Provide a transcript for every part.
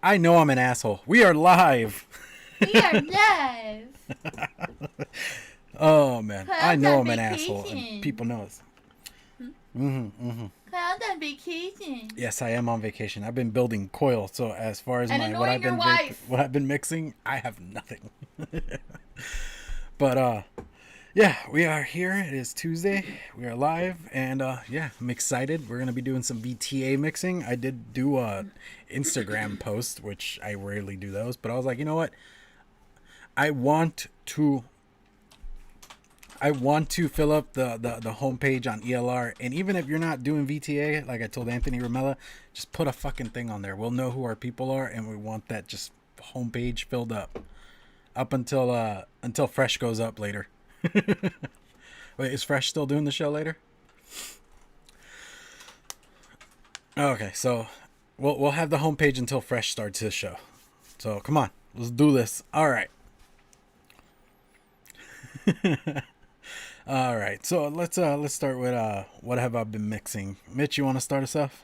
I know I'm an asshole. We are live. We are live. Oh man, I Cloud's know on I'm an asshole, and vacation. people know it. Cloud's on vacation. Yes, I am on vacation. I've been building coil, so as far as And my what annoying I've your been wife. what I've been mixing, I have nothing. But yeah, we are here. It is Tuesday. We are live, and yeah, I'm excited. We're gonna be doing some VTA mixing. I did do a Instagram post, which I rarely do those, but I was like, you know what? I want to fill up the homepage on ELR, and even if you're not doing VTA, like I told Anthony Ramella, just put a fucking thing on there. We'll know who our people are, and we want that just homepage filled up until Fresh goes up later. Wait, is Fresh still doing the show later? Okay, so we'll have the homepage until Fresh starts his show. So come on, let's do this. All right. All right, so let's start with what have I been mixing. Mitch, you want to start us off?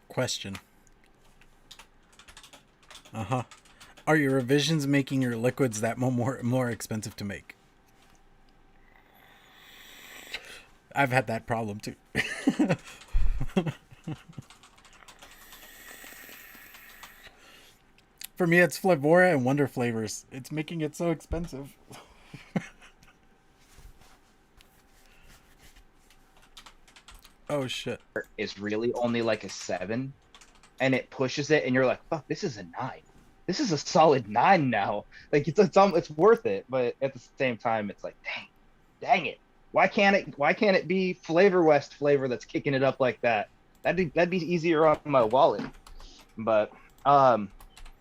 Question. Are your revisions making your liquids that more expensive to make? I've had that problem too. For me, it's Flavora and Wonder Flavors. It's making it so expensive. Oh shit. Is really only like a 7, and it pushes it, and you're like, fuck, this is a 9. This is a solid 9 now. Like it's worth it, but at the same time, it's like, dang it. Why can't it be Flavor West flavor that's kicking it up like that? That'd be easier on my wallet. But yeah, So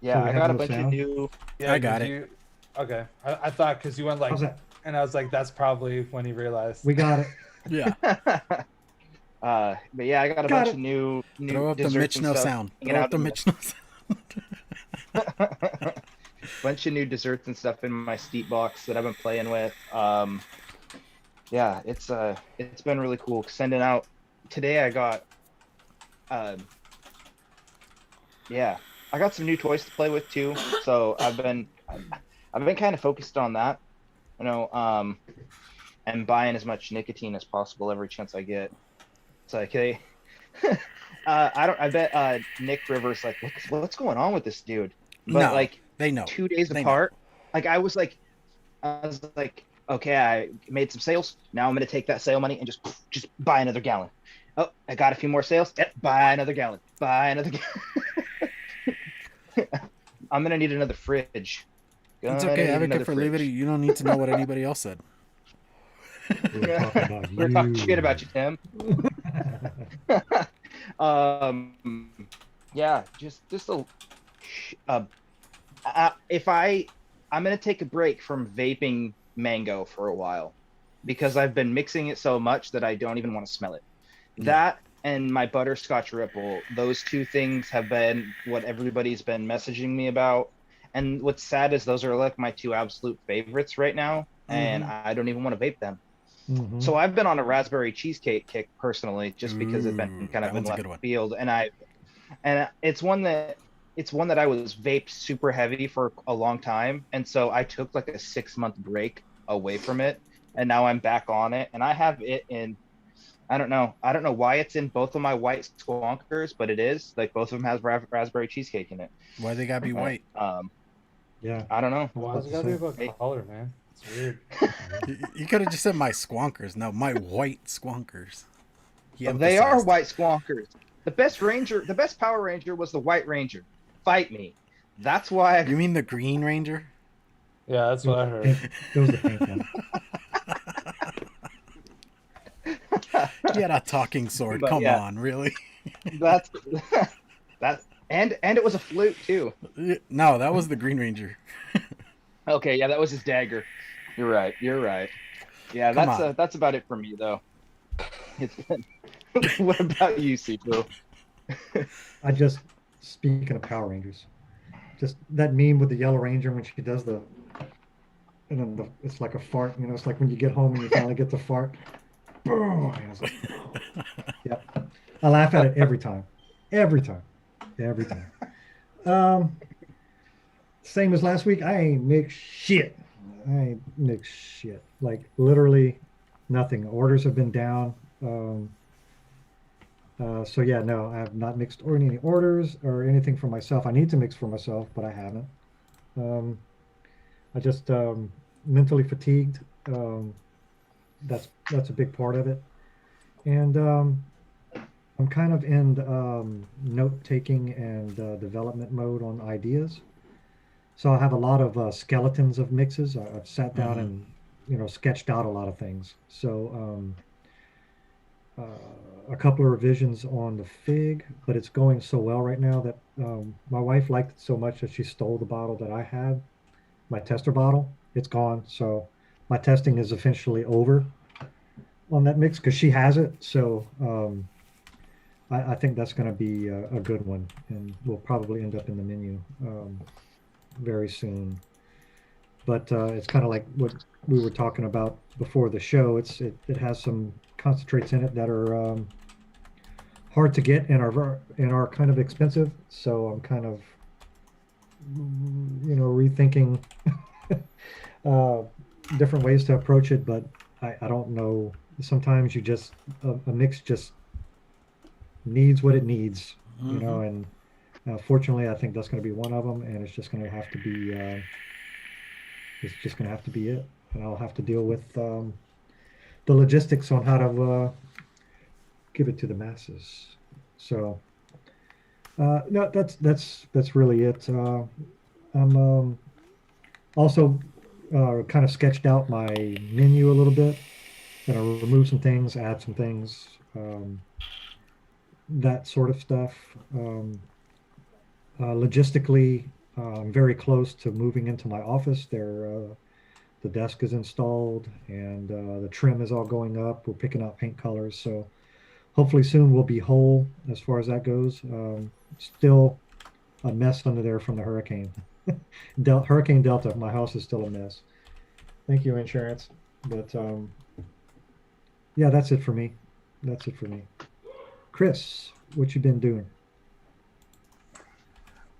we I have got a no bunch of sound? new. Yeah, I got 'cause it. Okay, I thought because you went like, How's that? and I was like, that's probably when he realized. We got it. Yeah. But yeah, I got a Got bunch it. of new Throw up the desserts Mitch and no stuff sound. hanging Throw out up the in Mitch no sound. bunch of new desserts and stuff in my steep box that I've been playing with. Yeah, it's been really cool sending out. Today I got yeah, I got some new toys to play with too. So I've been kind of focused on that, and buying as much nicotine as possible every chance I get. It's like, hey, I bet Nick Rivers like, what's going on with this dude? But No, like they know. 2 days They apart, like I was like, okay, I made some sales. Now I'm gonna take that sale money and just buy another gallon. Oh, I got a few more sales. Yep, buy another gallon. Buy another gallon. I'm gonna need another fridge. It's Gonna okay. need Advocate another for fridge. liberty. You don't need to know what anybody else said. We were talking about We're talking you. shit about you, Tim. Yeah, just if I'm gonna take a break from vaping mango for a while because I've been mixing it so much that I don't even want to smell it. Yeah. That and my butterscotch ripple, those two things have been what everybody's been messaging me about. And what's sad is those are like my two absolute favorites right now, and I don't even want to vape them. Mhm. So I've been on a raspberry cheesecake kick personally, just because it's been kind that of in one's a left good one. field, and it's one that I was vaped super heavy for a long time, and so I took like a 6-month break away from it, and now I'm back on it, and I have it in. I don't know why it's in both of my white squonkers, but it is like both of them has raspberry cheesecake in it. Why they gotta be white? Yeah. I don't know. Why does it gotta be about color, man? It's weird. You could have just said my squonkers. No, my white squonkers. He They are emphasized. white squonkers. The best Power Ranger was the White Ranger. Fight me. That's why. You mean the Green Ranger? Yeah, that's what I heard. It was the pink one. He had a talking sword. But Come yeah. on, really? That's and it was a flute too. No, that was the Green Ranger. Okay, yeah, that was his dagger. You're right. Yeah, Come on. that's about it for me though. It's been What about you, Sifu? I just, speaking of Power Rangers, just that meme with the Yellow Ranger when she does the, and then it's like a fart, it's like when you get home and you finally get to fart. Boom! And it's like, yep. I laugh at it every time. Every time. Every time. Um, Same as last week. I ain't mixed shit. I ain't mixed shit. Like literally nothing. Orders have been down. So yeah, no, I have not mixed or any orders or anything for myself. I need to mix for myself, but I haven't. Um, I just mentally fatigued. That's a big part of it. And I'm kind of in note taking and development mode on ideas. So I have a lot of skeletons of mixes. I've sat down Mm-hmm. and sketched out a lot of things. So a couple of revisions on the fig, but it's going so well right now that my wife liked it so much that she stole the bottle that I had, my tester bottle. It's gone. So my testing is officially over on that mix because she has it. So I think that's going to be a good one, and will probably end up in the menu very soon. But it's kind of like what we were talking about before the show. It has some concentrates in it that are hard to get and are kind of expensive. So I'm kind of rethinking uh, different ways to approach it. But I don't know. Sometimes you just a mix just needs what it needs, Mm-hmm. and fortunately, I think that's going to be one of them, and it's just going to have to be it, and I'll have to deal with the logistics on how to give it to the masses. So no, that's really it. I'm also kind of sketched out my menu a little bit. Gonna remove some things, add some things, that sort of stuff. Logistically, I'm very close to moving into my office. The desk is installed and the trim is all going up. We're picking out paint colors, so hopefully soon we'll be whole as far as that goes. Still a mess under there from the hurricane. Hurricane Delta. My house is still a mess. Thank you, insurance. But yeah, that's it for me. That's it for me. Chris, what you been doing?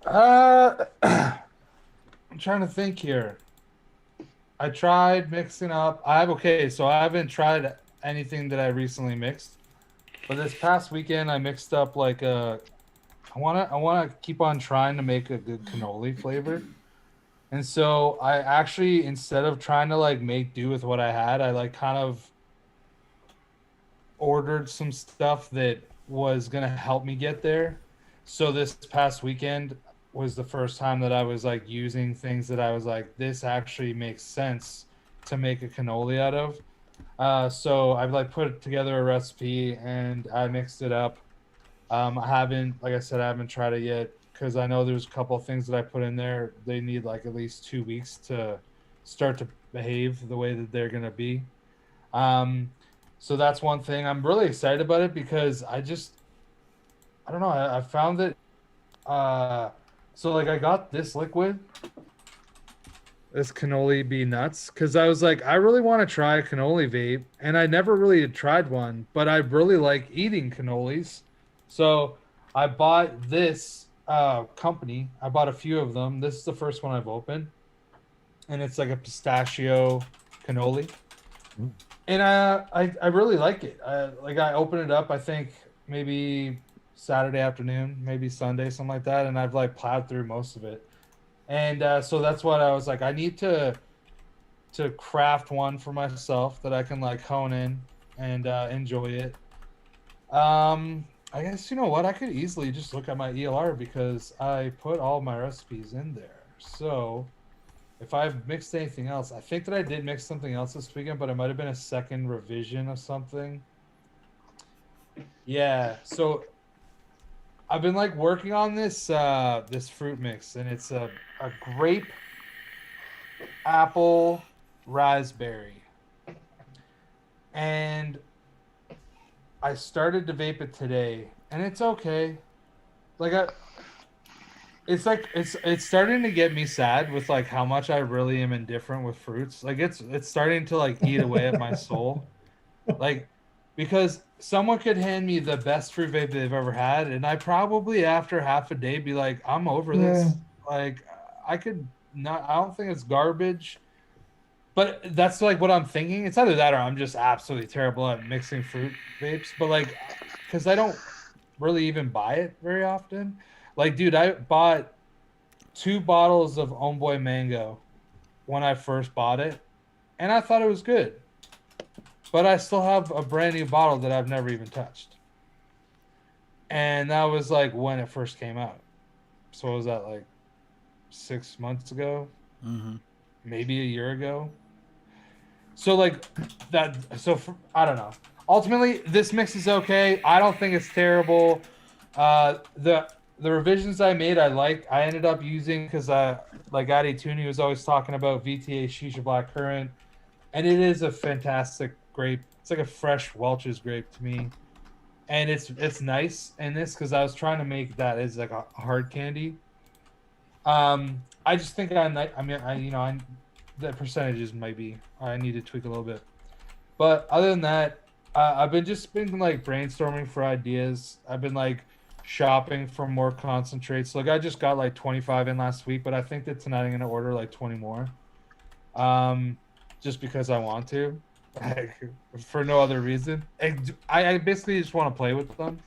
I'm trying to think here. I tried mixing up. So I haven't tried anything that I recently mixed. But this past weekend I mixed up like a I wanna keep on trying to make a good cannoli flavor. And so I actually, instead of trying to like make do with what I had, I like kind of ordered some stuff that was gonna help me get there. So this past weekend was the first time that I was like using things that I was like, this actually makes sense to make a cannoli out of. So I've like put together a recipe and I mixed it up. I haven't, like I said, I haven't tried it yet because I know there's a couple of things that I put in there. They need like at least 2 weeks to start to behave the way that they're gonna be. Um, so that's one thing. I'm really excited about it because I don't know. I found that. Uh, so like I got this liquid, this cannoli bee nuts, because I was like, I really want to try a cannoli vape, and I never really had tried one, but I really like eating cannolis. So I bought this company. I bought a few of them. This is the first one I've opened, and it's like a pistachio cannoli. Mm. And I really like it. I opened it up. I think maybe Saturday afternoon, maybe Sunday, something like that. And I've like plowed through most of it. And so that's what I was like. I need to craft one for myself that I can like hone in and enjoy it. I guess you know what? I could easily just look at my ELR because I put all my recipes in there. So if I've mixed anything else, I think that I did mix something else this weekend, but it might have been a second revision of something. Yeah, so I've been like working on this fruit mix, and it's a grape, apple, raspberry, and I started to vape it today, and it's okay. Like it's starting to get me sad with like how much I really am indifferent with fruits. Like it's starting to like eat away at my soul. Like because someone could hand me the best fruit vape they've ever had, and I probably after half a day be like, I'm over Yeah. this. Like I could not. I don't think it's garbage. But that's like what I'm thinking. It's either that or I'm just absolutely terrible at mixing fruit vapes. But like, because I don't really even buy it very often. Like, dude, I bought 2 bottles of Boy Mango when I first bought it, and I thought it was good. But I still have a brand new bottle that I've never even touched. And that was like when it first came out. So was that like 6 months ago? Mm-hmm. Maybe a year ago? So like that. So I don't know. Ultimately, this mix is okay. I don't think it's terrible. The revisions I made, I like. I ended up using because like Addy Tooney was always talking about VTA Shisha Black Currant, and it is a fantastic grape. It's like a fresh Welch's grape to me, and it's nice in this because I was trying to make that as like a hard candy. I just think I mean, the percentages might be. I need to tweak a little bit. But other than that, I've been like brainstorming for ideas. I've been like shopping for more concentrates. Like I just got like 25 in last week, but I think that tonight I'm gonna order like 20 more. Just because I want to, like, for no other reason. I basically just want to play with them.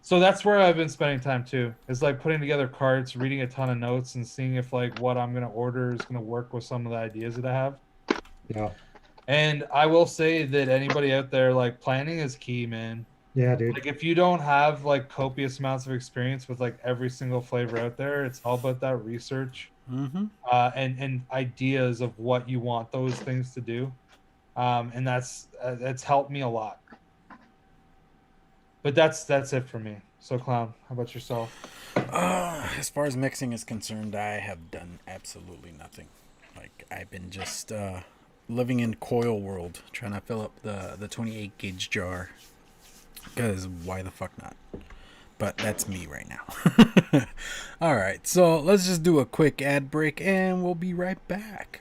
So that's where I've been spending time too. Is like putting together carts, reading a ton of notes, and seeing if like what I'm gonna order is gonna work with some of the ideas that I have. Yeah. And I will say that anybody out there, like planning is key, man. Yeah, dude. Like if you don't have like copious amounts of experience with like every single flavor out there, it's all about that research Mm-hmm. and ideas of what you want those things to do. And that's helped me a lot. But that's it for me. So Clown, how about yourself? As far as mixing is concerned, I have done absolutely nothing. Like I've been just living in coil world, trying to fill up the 28 gauge jar. Because why the fuck not? But that's me right now. All right, so let's just do a quick ad break, and we'll be right back.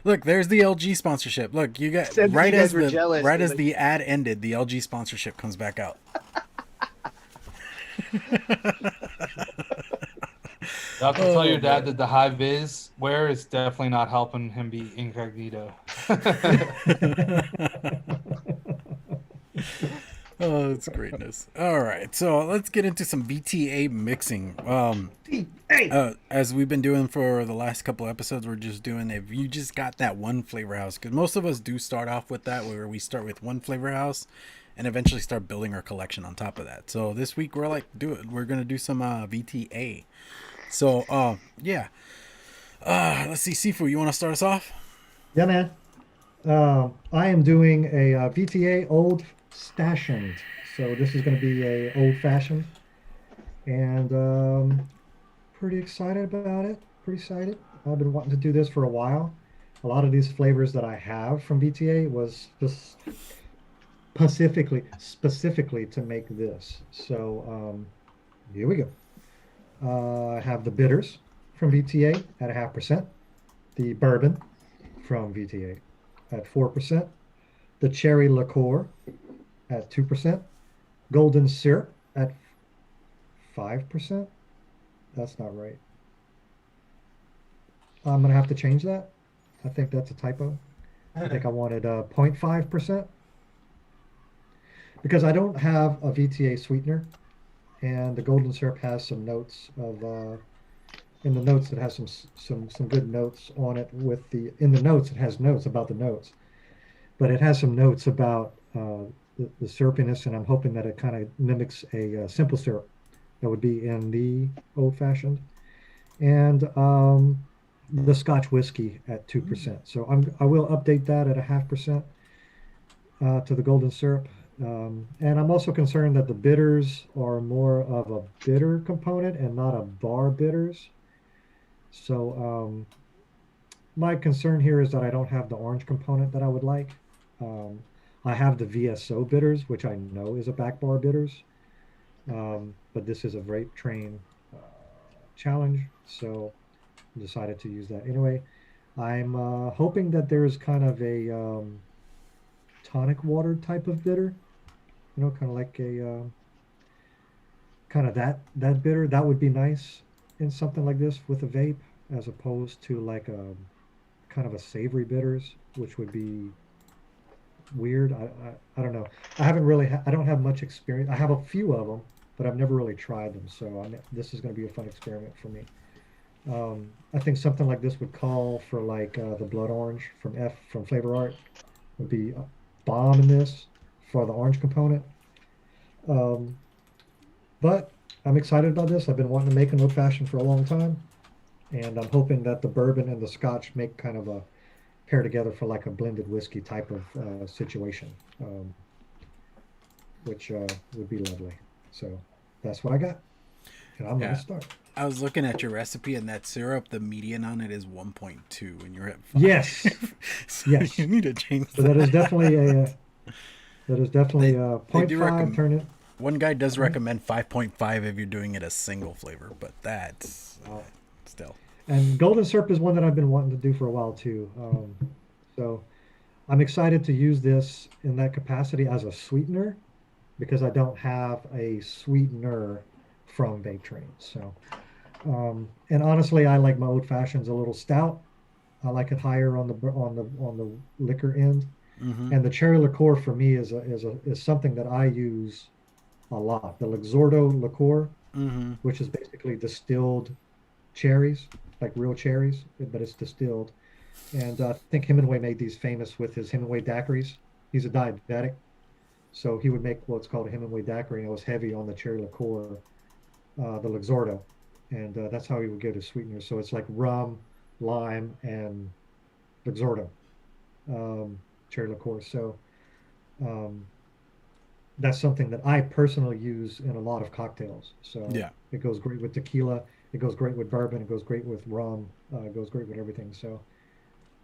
Look, there's the LG sponsorship. Look, you got Said that right you as guys were the jealous. right They're as like- the ad ended, the LG sponsorship comes back out. You have to tell your dad man. that the high vis wear is definitely not helping him be incognito. Oh, that's greatness. All right, so let's get into some VTA mixing. As we've been doing for the last couple episodes, we're just doing if you just got that one flavor house, because most of us do start off with that, where we start with one flavor house and eventually start building our collection on top of that. So this week we're gonna do some VTA. So yeah, let's see, Sifu, you want to start us off? Yeah, man. I am doing a VTA old fashioned. So this is going to be a old fashioned, and pretty excited about it. Pretty excited. I've been wanting to do this for a while. A lot of these flavors that I have from VTA was just specifically to make this. So here we go. I have the bitters from VTA at 0.5%, the bourbon from VTA at 4%, the cherry liqueur at 2%, golden syrup at 5%. That's not right. I'm gonna have to change that. I think that's a typo. I think I wanted 0.5% because I don't have a VTA sweetener, and the golden syrup has some notes of in the notes it has some good notes on it. With the in the notes it has notes about the notes, but it has some notes about the syrupiness, and I'm hoping that it kind of mimics a simple syrup that would be in the old fashioned, and the Scotch whiskey at 2%. So I will update that at a 0.5% to the golden syrup. And I'm also concerned that the bitters are more of a bitter component and not a bar bitters. So my concern here is that I don't have the orange component that I would like. Um, I have the VSO bitters, which I know is a back bar bitters, but this is a vape train challenge, so I decided to use that anyway. I'm hoping that there's kind of a tonic water type of bitter, kind of like a kind of that bitter. That would be nice in something like this with a vape, as opposed to like a kind of a savory bitters, which would be weird. I don't know. I don't have much experience. I have a few of them, but I've never really tried them. So this is going to be a fun experiment for me. I think something like this would call for like the blood orange from Flavor Art would be a bomb in this for the orange component. Um, but I'm excited about this. I've been wanting to make an old fashioned for a long time, and I'm hoping that the bourbon and the scotch make kind of a pair together for like a blended whiskey type of situation, which would be lovely. So that's what I got, and I'm Yeah. gonna start. I was looking at your recipe, and that syrup, the median on it is 1.2, and you're at 5. Yes, So yes. you need to change So that. that is definitely a They do 0.5. Turn it. One guy does Mhm. recommend 5.5 if you're doing it a single flavor, but that's Wow. still. And golden syrup is one that I've been wanting to do for a while too. So I'm excited to use this in that capacity as a sweetener because I don't have a sweetener from Vape Train. So, and honestly, I like my old fashions a little stout. I like it higher on the liquor end. Mm-hmm. And the cherry liqueur for me is something that I use a lot. The Luxordo liqueur, Mm-hmm. which is basically distilled cherries, like real cherries, but it's distilled. And I think Hemingway made these famous with his Hemingway daiquiris. He's a diabetic, so he would make what's called a Hemingway daiquiri, and it was heavy on the cherry liqueur, the Luxordo, and that's how he would get his sweeteners. So it's like rum, lime, and Luxordo, cherry liqueur. So um, that's something that I personally use in a lot of cocktails. So Yeah. it goes great with tequila. It goes great with bourbon. It goes great with rum. It goes great with everything. So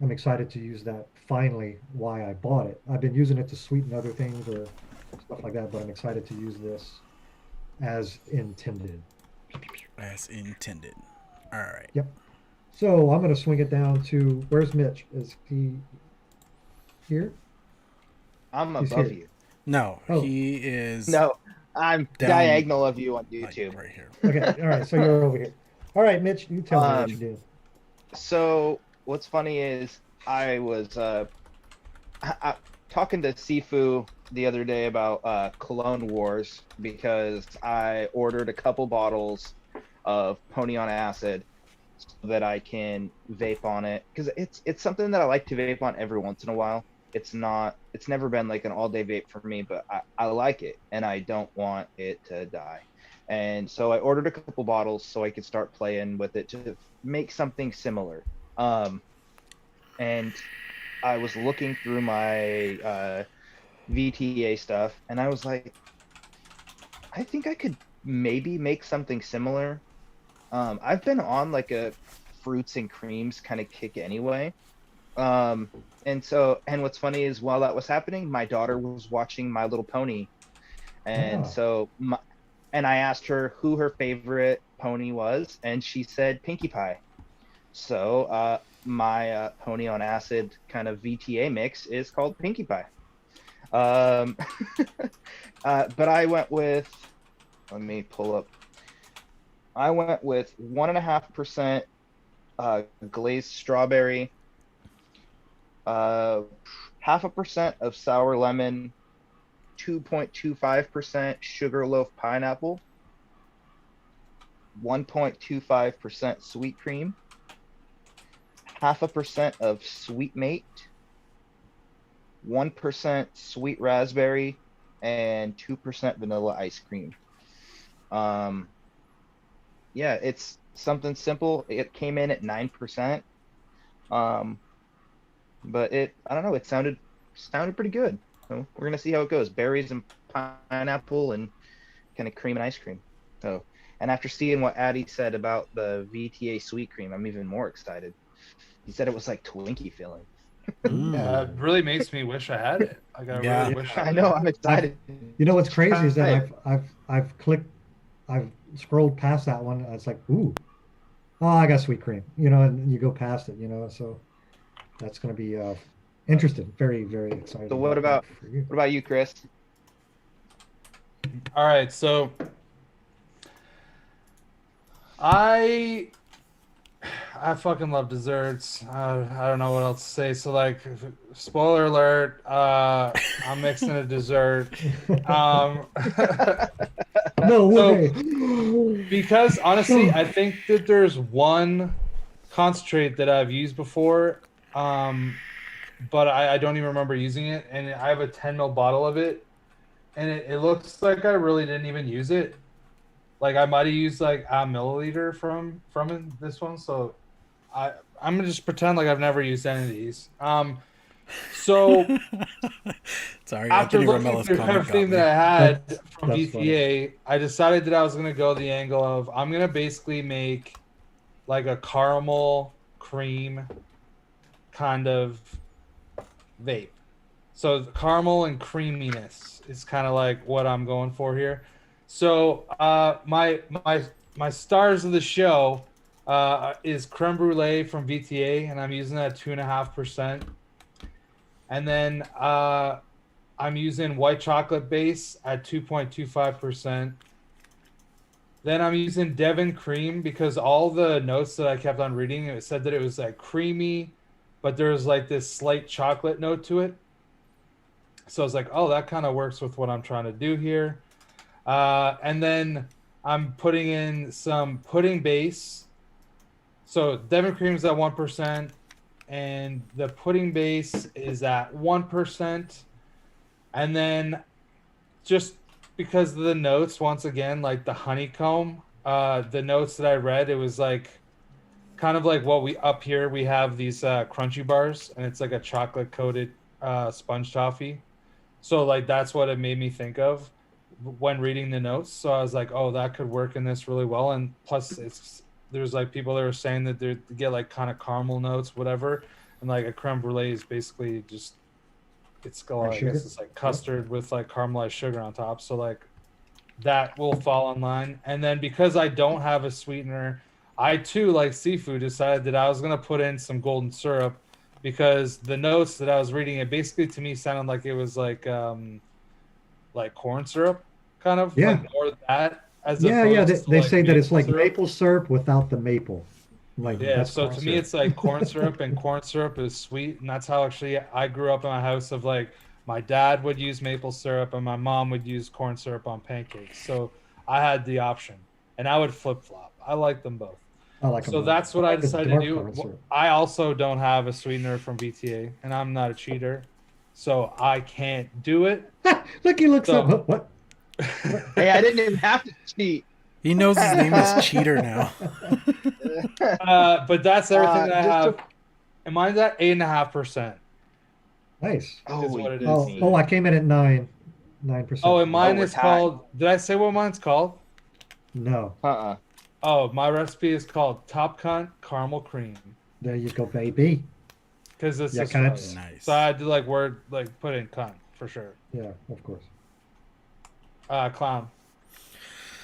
I'm excited to use that. Finally, why I bought it. I've been using it to sweeten other things or stuff like that, but I'm excited to use this as intended. As intended. All right. Yep. So I'm going to swing it down to where's Mitch? Is he here? I'm He's above here. you. No, Oh. he is No, I'm Down- diagonal of you on like, YouTube. right here. Okay. All right. So you're over here. All right, Mitch. You tell me what you do. So what's funny is I was talking to Sifu the other day about Cologne Wars because I ordered a couple bottles of Pony on Acid so that I can vape on it because it's something that I like to vape on every once in a while. It's never been like an all day vape for me, but I like it and I don't want it to die. And so I ordered a couple bottles so I could start playing with it to make something similar. And I was looking through my VTA stuff and I was like, I think I could maybe make something similar. I've been on like a fruits and creams kind of kick anyway. And what's funny is while that was happening, my daughter was watching My Little Pony. And and I asked her who her favorite pony was, and she said Pinkie Pie. So my Pony on Acid kind of VTA mix is called Pinkie Pie. Um, but I went with, let me pull up. I went with 1.5% glazed strawberry, 0.5% of sour lemon, 2.25% sugarloaf pineapple, 1.25% sweet cream, 0.5% of sweet mate, 1% sweet raspberry, and 2% vanilla ice cream. Yeah, it's something simple. It came in at 9%. But I don't know, it sounded pretty good. So we're gonna see how it goes. Berries and pineapple and kind of cream and ice cream. So, and after seeing what Addy said about the VTA sweet cream, I'm even more excited. He said it was like Twinkie filling. Yeah, it really makes me wish I had it. Like I Yeah. really wish I I had know, it. I'm excited. You know what's crazy is that Right. I've scrolled past that one. It's like, ooh, oh, I got sweet cream, you know, and you go past it, you know. So that's going to be interesting. Very, very excited So about that for you. what about you, Chris? All right, so I I fucking love desserts. I don't know what else to say. So like, spoiler alert, I'm mixing a dessert. Um, No so way. because honestly, I think that there's one concentrate that I've used before, but I don't even remember using it, and I have a 10 ml bottle of it, and it looks like I really didn't even use it. Like I might have used like a milliliter from this one, so I'm gonna just pretend like I've never used any of these. So Sorry, after Anthony looking Ramella's through comment got everything that me. I had from That's funny. VTA, I decided that I was gonna go the angle of I'm gonna basically make like a caramel cream kind of vape. So the caramel and creaminess is kind of like what I'm going for here. So my stars of the show is creme brulee from VTA, and I'm using that 2.5%. And then I'm using white chocolate base at 2.25%. Then I'm using Devon cream because all the notes that I kept on reading, it said that it was like creamy, but there was like this slight chocolate note to it. So I was like, oh, that kind of works with what I'm trying to do here. And then I'm putting in some pudding base. So Devon cream is at 1%, and the pudding base is at 1%. And then just because of the notes, once again, like the honeycomb, the notes that I read, it was like kind of like what we up here, we have these crunchy bars, and it's like a chocolate coated sponge toffee. So like that's what it made me think of when reading the notes. So I was like, oh, that could work in this really well. And plus, there's like people that are saying that they get like kind of caramel notes, whatever, and like a creme brulee is basically just I Sugar? guess it's like custard with like caramelized sugar on top. So like that will fall in line. And then because I don't have a sweetener, I too, like seafood, decided that I was gonna put in some golden syrup because the notes that I was reading, it basically to me sounded like it was like corn syrup, kind of Yeah. like more of that as Yeah, yeah. They, opposed to they like say that it's maple like syrup. maple syrup without the maple. Like Mhm. Yeah, that's so corn to me syrup. it's like corn syrup, and corn syrup is sweet, and that's how actually I grew up in my house of like my dad would use maple syrup and my mom would use corn syrup on pancakes. So I had the option, and I would flip flop. I like them both. I like them So both. that's I what I like the decided to dark do. corn syrup. I also don't have a sweetener from VTA, and I'm not a cheater, so I can't do it. Look, he looks up. So What? Hey, I didn't even have to cheat. He knows his name is Cheater now. but that's everything that I Just have. to, And mine's at 8.5%. Nice. Is oh, what it is. Oh, I came in at 9% Oh, for and me. oh, mine we're is tied. called. Did I say what mine's called? No. Uh-uh. Oh, my recipe is called Top Cunt Caramel Cream There you go, baby. because it's Yeah, Australian. cunts. Nice. So I had to like word like put in cunt for sure. Yeah, of course. Clown.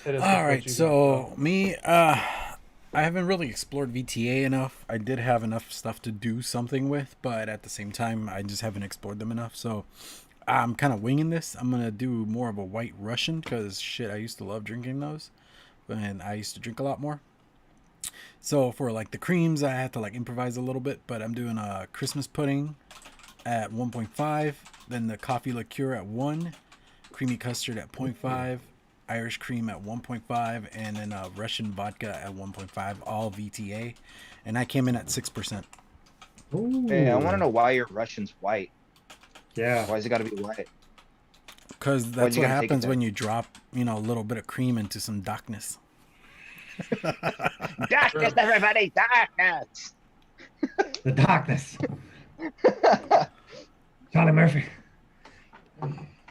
Hit us with All what right, you so me, I haven't really explored VTA enough. I did have enough stuff to do something with, but at the same time, I just haven't explored them enough. So I'm kind of winging this. I'm gonna do more of a white Russian because shit, I used to love drinking those, and I used to drink a lot more. So for like the creams, I had to like improvise a little bit, but I'm doing a Christmas pudding at 1.5, then the coffee liqueur at 1, creamy custard at 0.5, Irish cream at 1.5, and then Russian vodka at 1.5, all VTA, and I came in at 6%. Ooh. Hey, I want to know why your Russian's white. Yeah. Why's it got to be white? Because Why'd that's you what gotta take it happens there? when you drop, you know, a little bit of cream into some darkness. Darkness, everybody, darkness. The darkness. Johnny Murphy.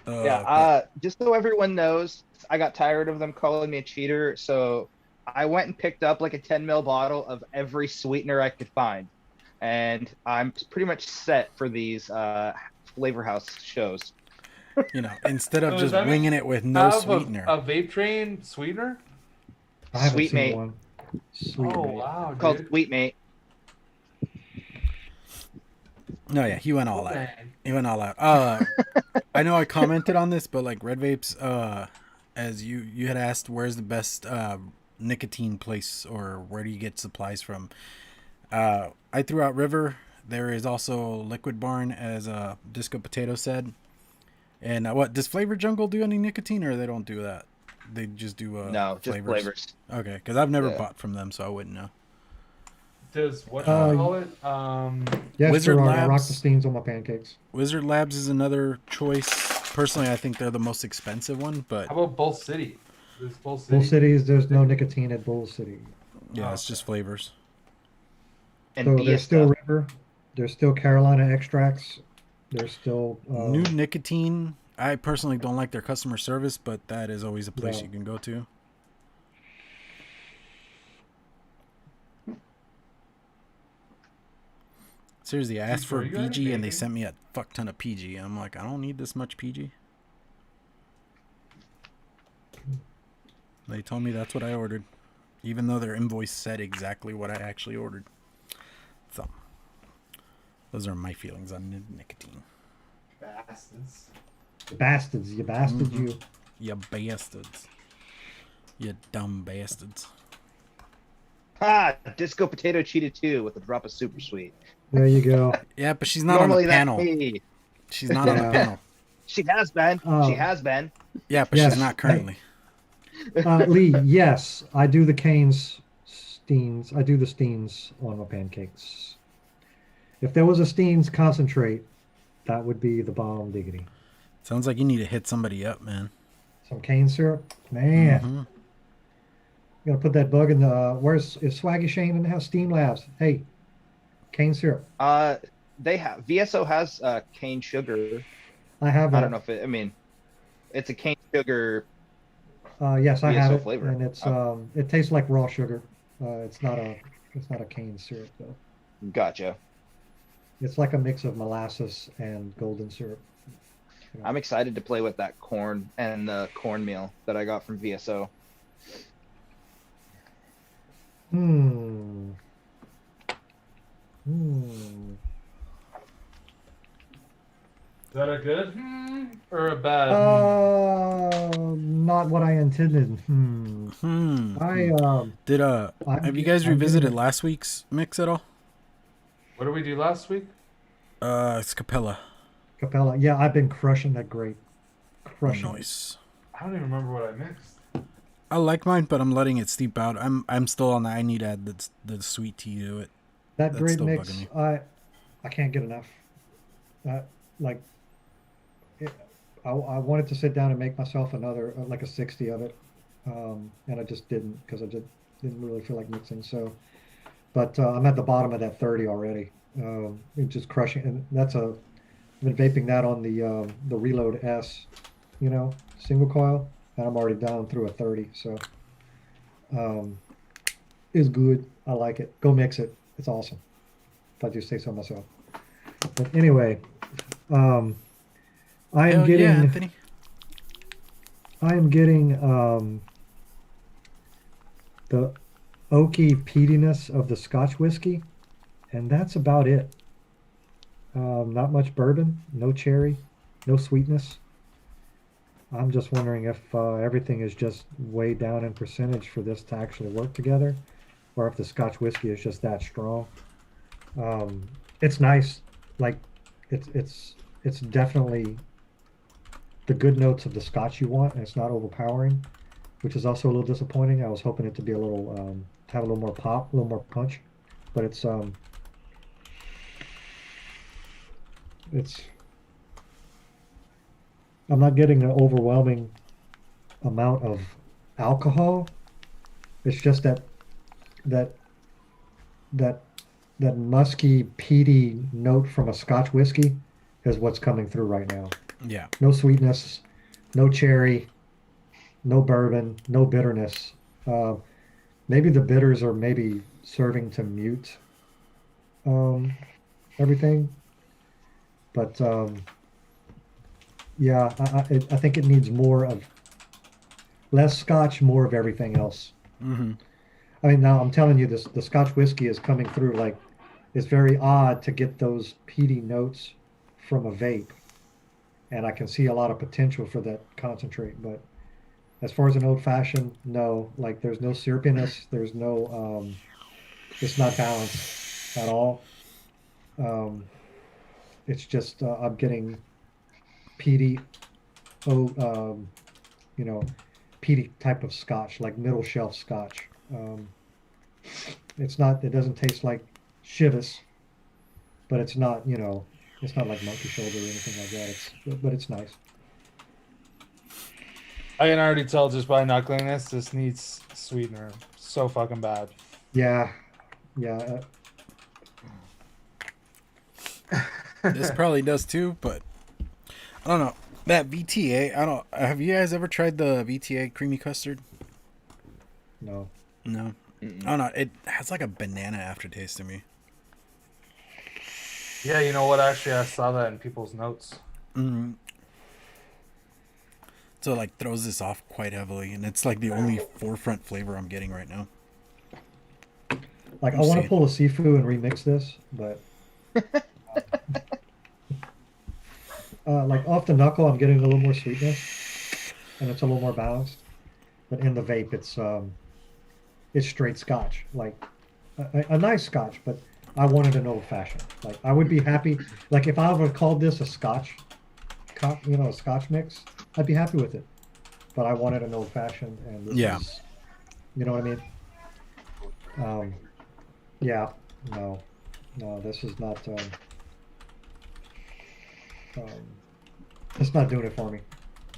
Yeah, just so everyone knows, I got tired of them calling me a cheater, so I went and picked up like a 10 ml bottle of every sweetener I could find, and I'm pretty much set for these Flavor House shows. You know, instead of So does just that mean winging it with no Have sweetener. a vape train sweetener? I haven't Sweet seen mate. one. Sweet Oh mate. wow, Called dude. Sweet Mate. No, yeah, he went all out. Man. He went all out. I know I commented on this, but like Red Vapes, as you had asked, where's the best nicotine place or where do you get supplies from? I threw out River. There is also Liquid Barn, as Disco Potato said. And what does Flavor Jungle do any nicotine, or they don't do that? They just do No, just flavors. Okay, because I've never Yeah. bought from them, so I wouldn't know. Does what you call it? Yes, Wizard Gerard, I rock Labs. the steams on my pancakes. Wizard Labs is another choice. Personally, I think they're the most expensive one, but How about Bull City? There's Bull City. Bull Cities, there's no nicotine at Bull City. yeah, Oh, it's just flavors. And So Bia there's still stuff. River. There's still Carolina extracts. There's still New Nicotine. I personally don't like their customer service, but that is always a place Yeah. you can go to. Seriously, I asked for Are you guys PG and they baking? sent me a fuck ton of PG. I'm like, I don't need this much PG. They told me that's what I ordered, even though their invoice said exactly what I actually ordered. So, those are my feelings on nicotine. Bastards. bastards. You bastards, Mhm. you. You bastards. You dumb bastards. Ah, Disco Potato cheated too with a drop of super sweet. There you go. Yeah, but she's not Normally on the that's panel. me. She's not on the Yeah. panel. She has been. Oh. She has been. Yeah, but Yes. she's not currently. Lee, yes, I do the canes steens. I do the steens on my pancakes. If there was a steens concentrate, that would be the bomb diggity. Sounds like you need to hit somebody up, man. Some cane syrup, man. Mhm. Gonna put that bug in the. Where's is Swaggy Shane in the house? Steam Labs. Hey, cane syrup. They have VSO has cane sugar. I have that. I don't know if it. I mean, it's a cane sugar. Yes, I have VSO it, flavor. and it's it tastes like raw sugar. It's not a cane syrup though. Gotcha. It's like a mix of molasses and golden syrup. I'm excited to play with that corn and the cornmeal that I got from VSO. Hmm. Is that a good or a bad? Not what I intended. Did I'm have you get- guys I'm revisited getting- last week's mix at all? What did we do last week? It's Capella. Capella. Yeah, I've been crushing that grape. Crushing it. Nice. I don't even remember what I mixed. I like mine, but I'm letting it steep out. I'm still on the. I need to add the sweet tea to it. That That's grape still mix, bugging me. I can't get enough. Like, I wanted to sit down and make myself another like a 60 of it, and I just didn't because I just didn't really feel like mixing. So, but I'm at the bottom of that 30 already. It's just crushing, and I've been vaping that on the Reload S, single coil, and I'm already down through a 30. So, it's good. I like it. Go mix it. It's awesome. If I do say so myself. But anyway, I am Hell getting yeah, Anthony. The oaky peatiness of the Scotch whiskey, and that's about it. Not much bourbon, no cherry, no sweetness. I'm just wondering if everything is just way down in percentage for this to actually work together, or if the Scotch whiskey is just that strong. Um, it's nice, like it's definitely the good notes of the Scotch you want, and it's not overpowering, which is also a little disappointing. I was hoping it to be a little to have a little more pop, a little more punch, but it's I'm not getting an overwhelming amount of alcohol. It's just that that that musky, peaty note from a Scotch whiskey is what's coming through right now. Yeah. No sweetness, no cherry, no bourbon, no bitterness. Uh, Maybe the bitters are maybe serving to mute um, everything, but yeah, I think it needs more of less Scotch, more of everything else. Mm-hmm. I mean, now I'm telling you, this the Scotch whiskey is coming through like it's very odd to get those peaty notes from a vape, and I can see a lot of potential for that concentrate. But as far as an old fashioned, no, like there's no syrupiness, there's no, it's not balanced at all. Um, it's just I'm getting peaty, oh, you know, peaty type of Scotch, like middle shelf Scotch. It's not. It doesn't taste like Chivas, but it's not. It's not like Monkey Shoulder or anything like that. But it's nice. I can already tell just by knuckling this. This needs sweetener. So fucking bad. Yeah, yeah. This probably does too, but I don't know. That VTA, I don't. Have you guys ever tried the VTA creamy custard? No. No. Mm-mm. I don't know. It has like a banana aftertaste to me. Yeah, you know what? Actually, I saw that in people's notes. Mm. So it like throws this off quite heavily, and it's like the only forefront flavor I'm getting right now. Like I I'm want to saying- pull a Sifu and remix this, but like off the knuckle, I'm getting a little more sweetness, and it's a little more balanced. But in the vape, it's straight Scotch, like a nice Scotch. But I wanted an old fashioned. Like I would be happy, like if I would have called this a Scotch, a Scotch mix, I'd be happy with it. But I wanted an old fashioned, and this Yeah. is, you know what I mean? Yeah, no, this is not. Um, it's not doing it for me.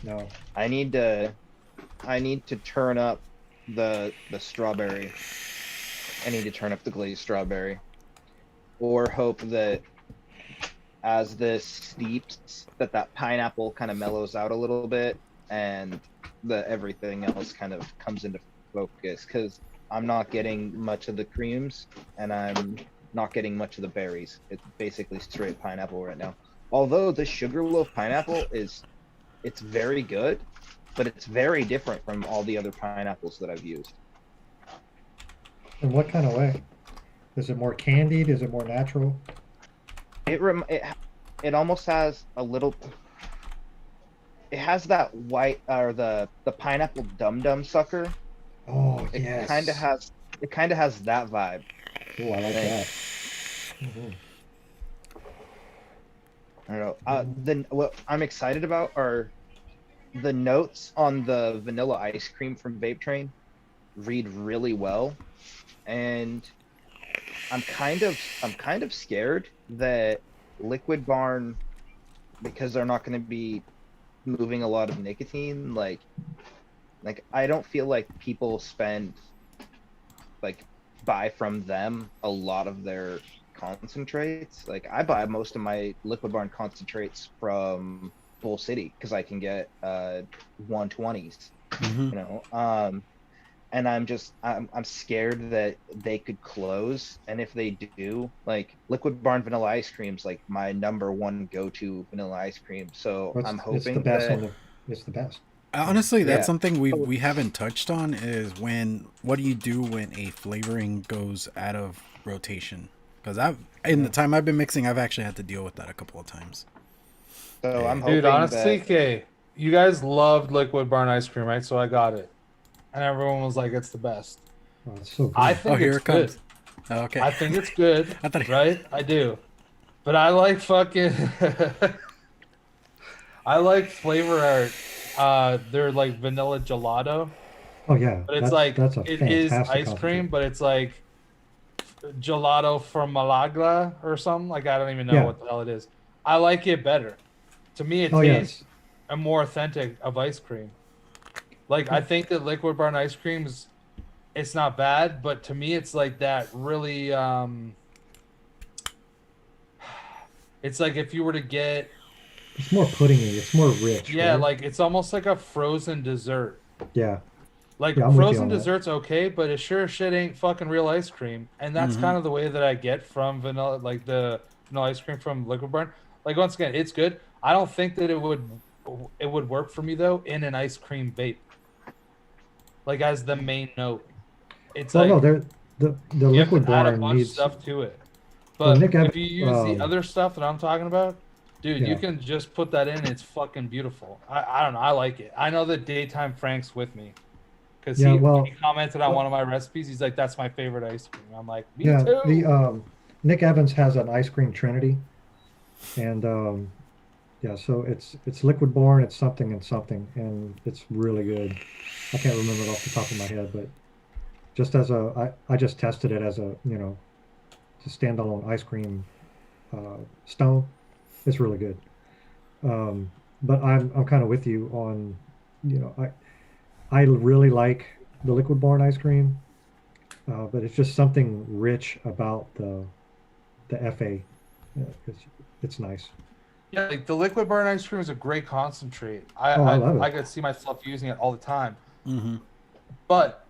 No. I need to turn up the strawberry. I need to turn up the glazed strawberry, or hope that as this steeps, that pineapple kind of mellows out a little bit, and the everything else kind of comes into focus. Because I'm not getting much of the creams, and I'm not getting much of the berries. It's basically straight pineapple right now. Although the Sugarloaf pineapple it's very good, but it's very different from all the other pineapples that I've used. In what kind of way? Is it more candied? Is it more natural? It almost has a little. It has that white or the pineapple dum dum sucker. Oh, It yes. kind of has that vibe. Oh, I like that. Mhm. I don't know. Then what I'm excited about are the notes on the vanilla ice cream from Vape Train. Read really well, and I'm kind of scared that Liquid Barn, because they're not going to be moving a lot of nicotine, like I don't feel like people buy from them a lot of their concentrates. Like I buy most of my Liquid Barn concentrates from Bull City because I can get 120s, Mm-hmm. and I'm scared that they could close, and if they do, like Liquid Barn vanilla ice cream's like my number one go-to vanilla ice cream, so Well, I'm it's the hoping best that it's the best. Honestly, that's Yeah. something we haven't touched on is what do you do when a flavoring goes out of rotation? Because in the time I've been mixing, I've actually had to deal with that a couple of times. So I'm Dude, hoping honestly, that okay, you guys loved Liquid Barn ice cream, right? So I got it, and everyone was like, "It's the best." Oh, it's so good. I Oh, think here it's it comes. good. Okay. I think it's good, I thought. right? I do, but I like fucking. I like flavor art. They're like vanilla gelato, Oh yeah, but it's like that's a it is fantastic ice cream, concentrate. but it's like gelato from Malaga or something. Like I don't even know Yeah. what the hell it is. I like it better. To me, it Oh tastes yes. a more authentic of ice cream. Like I think that Liquid Barn ice creams, it's not bad, but to me, it's like that really. It's like if you were to get, It's more puddingy. It's more rich, yeah, right? like it's almost like a frozen dessert. Yeah. Like Yeah, I'm with you frozen on that. dessert's okay, but it sure as shit ain't fucking real ice cream. And that's Mhm. kind of the way that I get from vanilla, like the vanilla ice cream from Liquid Barn. Like once again, it's good. I don't think that it would work for me though in an ice cream vape. Like as the main note. It's Well, no, like the you have liquid to add a barn bunch of needs. stuff to it. Well, But Nick Evans. if you use the other stuff that I'm talking about, dude, you Yeah. can just put that in. It's fucking beautiful. I don't know. I like it. I know that Daytime Frank's with me because Yeah. he Well. commented on Well, one of my recipes. He's like, "That's my favorite ice cream." I'm like, "Me yeah. The too." Nick Evans has an ice cream trinity, and yeah. So it's liquid born. It's something and something, and it's really good. I can't remember it off the top of my head, but just as I just tested it as a standalone ice cream stone. It's really good. But I'm kind of with you on, I really like the liquid barn ice cream, but it's just something rich about the FA. It's nice. Yeah, like the liquid burn ice cream is a great concentrate. I Oh, I I, love I it. could see myself using it all the time. Mhm. But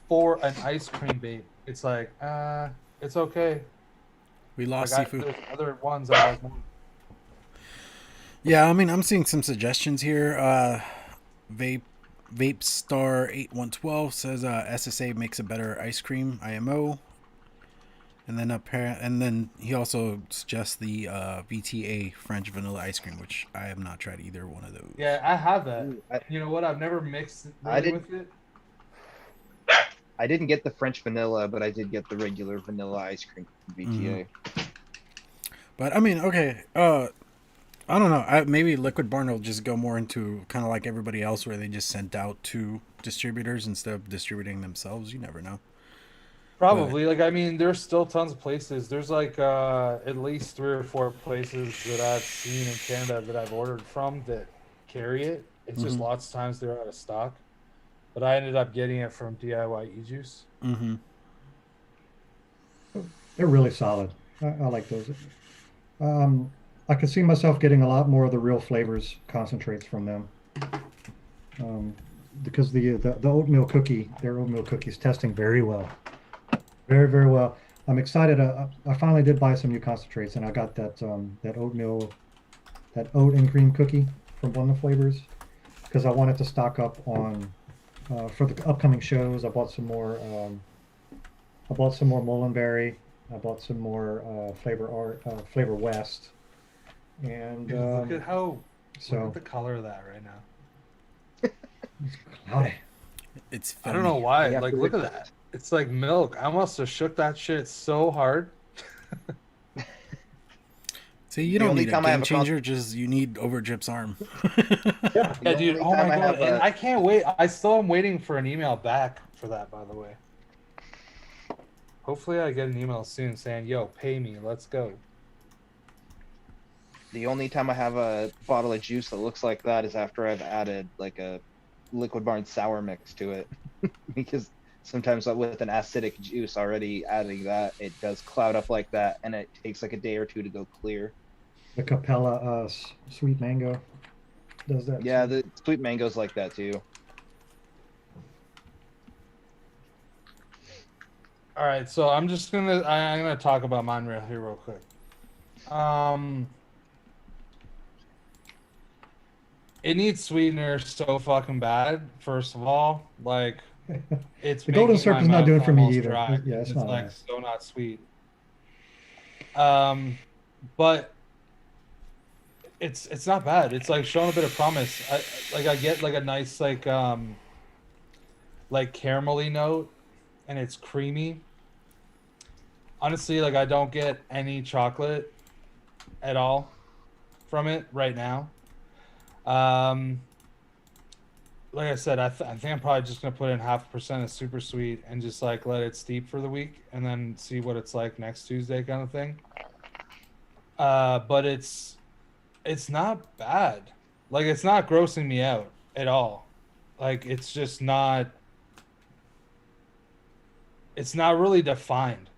for an ice cream vape, it's like, it's okay. We Like lost Sifu. there's other ones I like more. Yeah, I mean, I'm seeing some suggestions here. Vape Star 8112 says SSA makes a better ice cream IMO, and then he also suggests the VTA French vanilla ice cream, which I have not tried either one of those. Yeah, I have that. Ooh, You know what? I've never mixed I really did. with it. I didn't get the French vanilla, but I did get the regular vanilla ice cream from VTA. But I mean, okay, I don't know. Maybe Liquid Barn will just go more into kind of like everybody else, where they just sent out to distributors instead of distributing themselves. You never know. Probably. Like I mean, there's still tons of places. There's like at least 3 or 4 places that I've seen in Canada that I've ordered from that carry it. It's just lots of times they're out of stock. But I ended up getting it from DIY E-Juice. Mm-hmm. They're really solid. I like those. I could see myself getting a lot more of the real flavors concentrates from them. Because the oatmeal cookie, their oatmeal cookies testing very well. Very, very well. I'm excited. I finally did buy some new concentrates, and I got that that oat and cream cookie from one of the flavors because I wanted to stock up on for the upcoming shows. I bought some more. I bought some more Mullenberry. I bought some more Flavor West, and Dude, look at how so look at the color of that right now. it's cloudy. It's I don't know why. Yeah, Like look at that. It's like milk. I must have shook that shit so hard. See, you The don't only need a time I have game a changer. Just you need Overdrip's arm. Yeah. Yeah, dude. only Oh time my I god. have And a- I can't wait. I still am waiting for an email back for that, by the way. Hopefully I get an email soon saying, yo, pay me, let's go. The only time I have a bottle of juice that looks like that is after I've added like a Liquid Barn sour mix to it, because sometimes with an acidic juice already adding that, it does cloud up like that, and it takes like a day or two to go clear. The Capella sweet mango does that. Yeah, too. the sweet mango's like that too. All right, so I'm gonna talk about mine real quick. It needs sweetener so fucking bad. First of all, like it's The golden making my syrup is not mouth doing for me almost either. dry. Yeah, it's not like nice. so not sweet. But it's not bad. It's like showing a bit of promise. I get like a nice like caramelly note, and it's creamy. Honestly, like I don't get any chocolate at all from it right now. Um, like I said, I think I'm probably just gonna put in 0.5% of super sweet and just like let it steep for the week, and then see what it's like next Tuesday, kind of thing. But it's not bad. Like it's not grossing me out at all. Like it's just not. It's not really defined.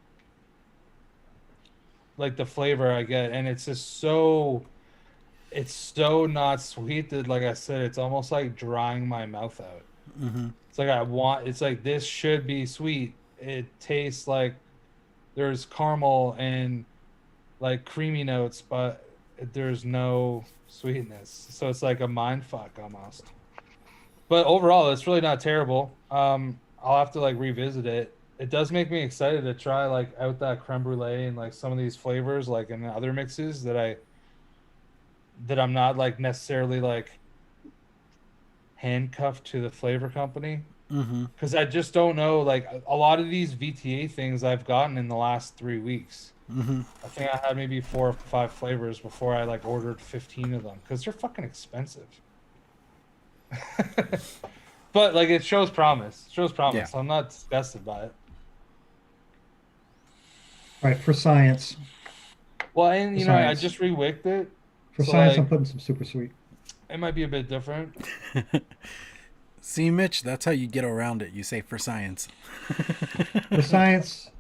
Like the flavor I get, and it's just so. It's so not sweet that, like I said, it's almost like drying my mouth out. Mm-hmm. It's like I want. It's like this should be sweet. It tastes like there's caramel and like creamy notes, but there's no sweetness. So it's like a mind fuck almost. But overall, it's really not terrible. I'll have to like revisit it. It does make me excited to try like out that creme brulee and like some of these flavors, like in other mixes that I'm not like necessarily like handcuffed to the flavor company. Mm-hmm. Because I just don't know. Like a lot of these VTA things I've gotten in the last 3 weeks. Mm-hmm. I think I had maybe 4 or 5 flavors before I like ordered 15 of them because they're fucking expensive. But like it shows promise. It shows promise. Yeah. I'm not disgusted by it. Right, for science. Well, and you For know, I science. just rewicked it. For So, science, like, I'm putting some super sweet. it might be a bit different. See, Mitch, that's how you get around it. You say for science. For science,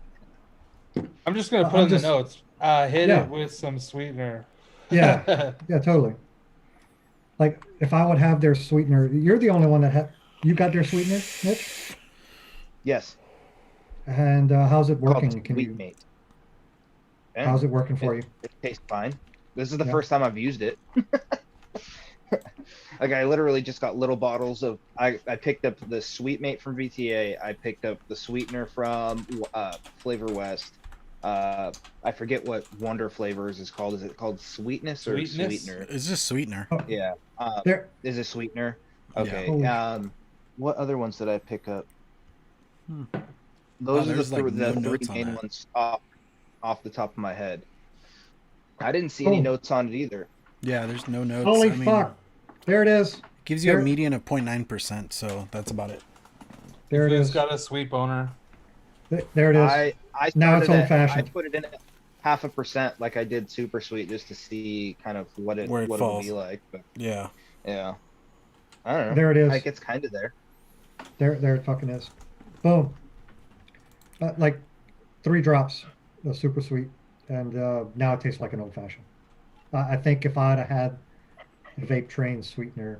I'm just gonna put I'm in just- the notes. Hit Yeah. it with some sweetener. yeah, yeah, totally. Like if I would have their sweetener, you're the only one that you got their sweetener, Mitch. Yes. And how's it Called working? Can you? Sweetmate. How's it working for you? It tastes fine. This is the Yeah. first time I've used it. Like I literally just got little bottles of. I picked up the Sweetmate from VTA. I picked up the sweetener from Flavor West. I forget what Wonder Flavors is called. Is it called Sweetness or Sweetness? Sweetener? It's just sweetener. Yeah. There, Is it Sweetener? Yeah. Okay. Holy What other ones did I pick up? Hmm. Those are there's, like, the no three notes on main that. ones off the top of my head. I didn't see any Oh. notes on it either. Yeah, there's no notes. holy I mean, fuck! There it is. it gives you a There- median of 0.9%, so that's about it. There it It's is. got a sweet boner. There it is. I Now it's started at- old-fashioned. I put it in at 0.5% like I did Super Sweet just to see kind of what it Where it would falls. be like. But Yeah. yeah. I don't know. There it is. Like it's kind of there. There it fucking is. Boom. Like 3 drops of super sweet, and now it tastes like an old fashioned. I think if I'd have had the vape train sweetener,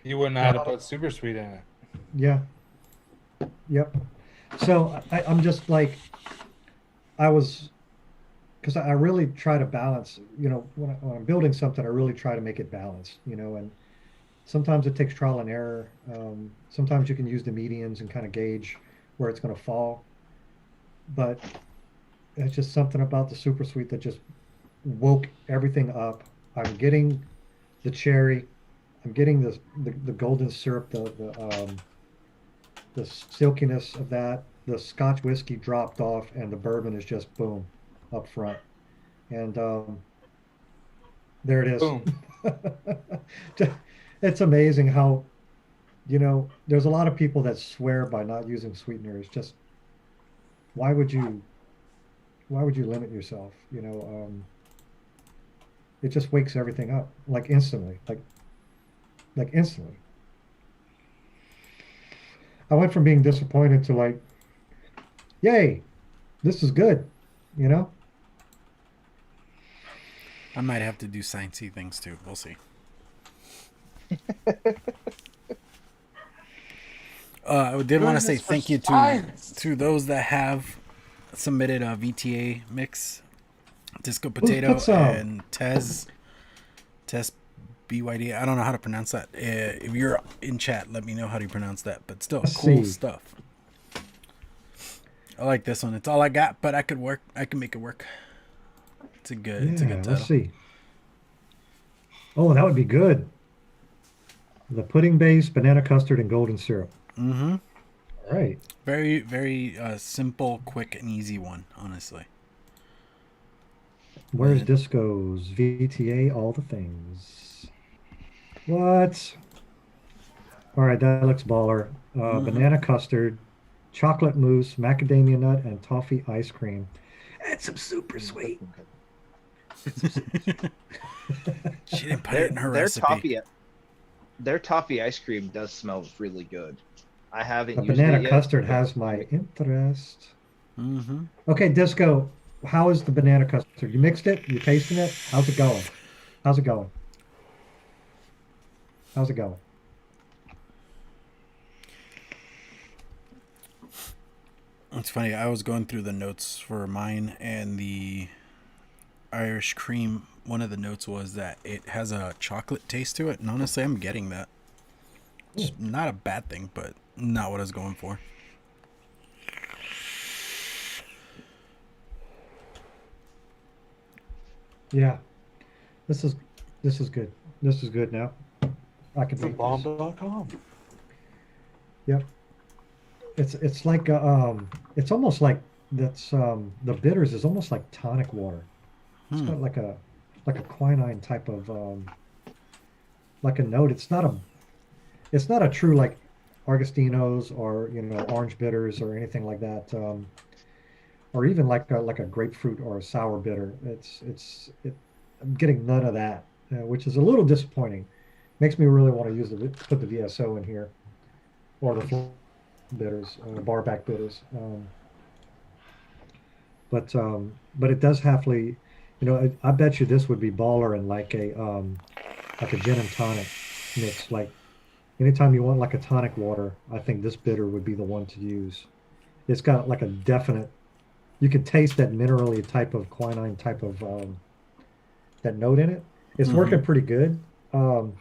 You wouldn't have had to put super sweet in it. yeah, yep. So I'm just like, because I really try to balance. You know, when I'm building something, I really try to make it balanced. You know, and sometimes it takes trial and error. Sometimes you can use the medians and kind of gauge where it's going to fall. But it's just something about the super sweet that just woke everything up. I'm getting the cherry. I'm getting the golden syrup, the silkiness of that. The Scotch whiskey dropped off, and the bourbon is just boom up front. And there it is. Boom. It's amazing how, you know, there's a lot of people that swear by not using sweeteners. Just why would you limit yourself? You know, it just wakes everything up like instantly, like instantly. I went from being disappointed to like, yay, this is good, you know? I might have to do sciencey things too. We'll see. I did want to say thank you to those that have submitted a VTA mix. Disco Potato put some? and Tez BYD. I don't know how to pronounce that. If you're in chat, let me know how to pronounce that. But still, Let's cool see. stuff. I like this one. It's all I got, but I can make it work. It's a good title. Let's see. Oh, that would be good. The pudding base, banana custard, and golden syrup. Mm-hmm. All right. Very, very simple, quick, and easy one, honestly. Where's Then- Disco's VTA? All the things. What? All right, that looks baller. Banana custard, chocolate mousse, macadamia nut, and toffee ice cream. And some super sweet. She didn't put it in her recipe. Their toffee ice cream does smell really good. I haven't The used banana it yet, custard but- has my interest. Mm-hmm. Okay, Disco, how is the banana custard? You mixed it? You tasting it? How's it going? How's it going? How's it going? It's funny. I was going through the notes for mine, and the Irish cream. One of the notes was that it has a chocolate taste to it, and honestly, I'm getting that. It's not a bad thing, but not what I was going for. Yeah. This is good. This is good now. I can make this. Bomb.com. Yep. It's like it's almost like that's the bitters is almost like tonic water. It's got like a quinine type of like a note. It's not a true like Argostino's or orange bitters or anything like that. Or even like a grapefruit or a sour bitter. I'm getting none of that, which is a little disappointing. Makes me really want to put the VSO in here, or the bitters, barback bitters. But it does halfly, I bet you this would be baller in like a gin and tonic mix. Like anytime you want like a tonic water, I think this bitter would be the one to use. It's got like a definite, you can taste that minerally type of quinine type of that note in it. It's working pretty good. For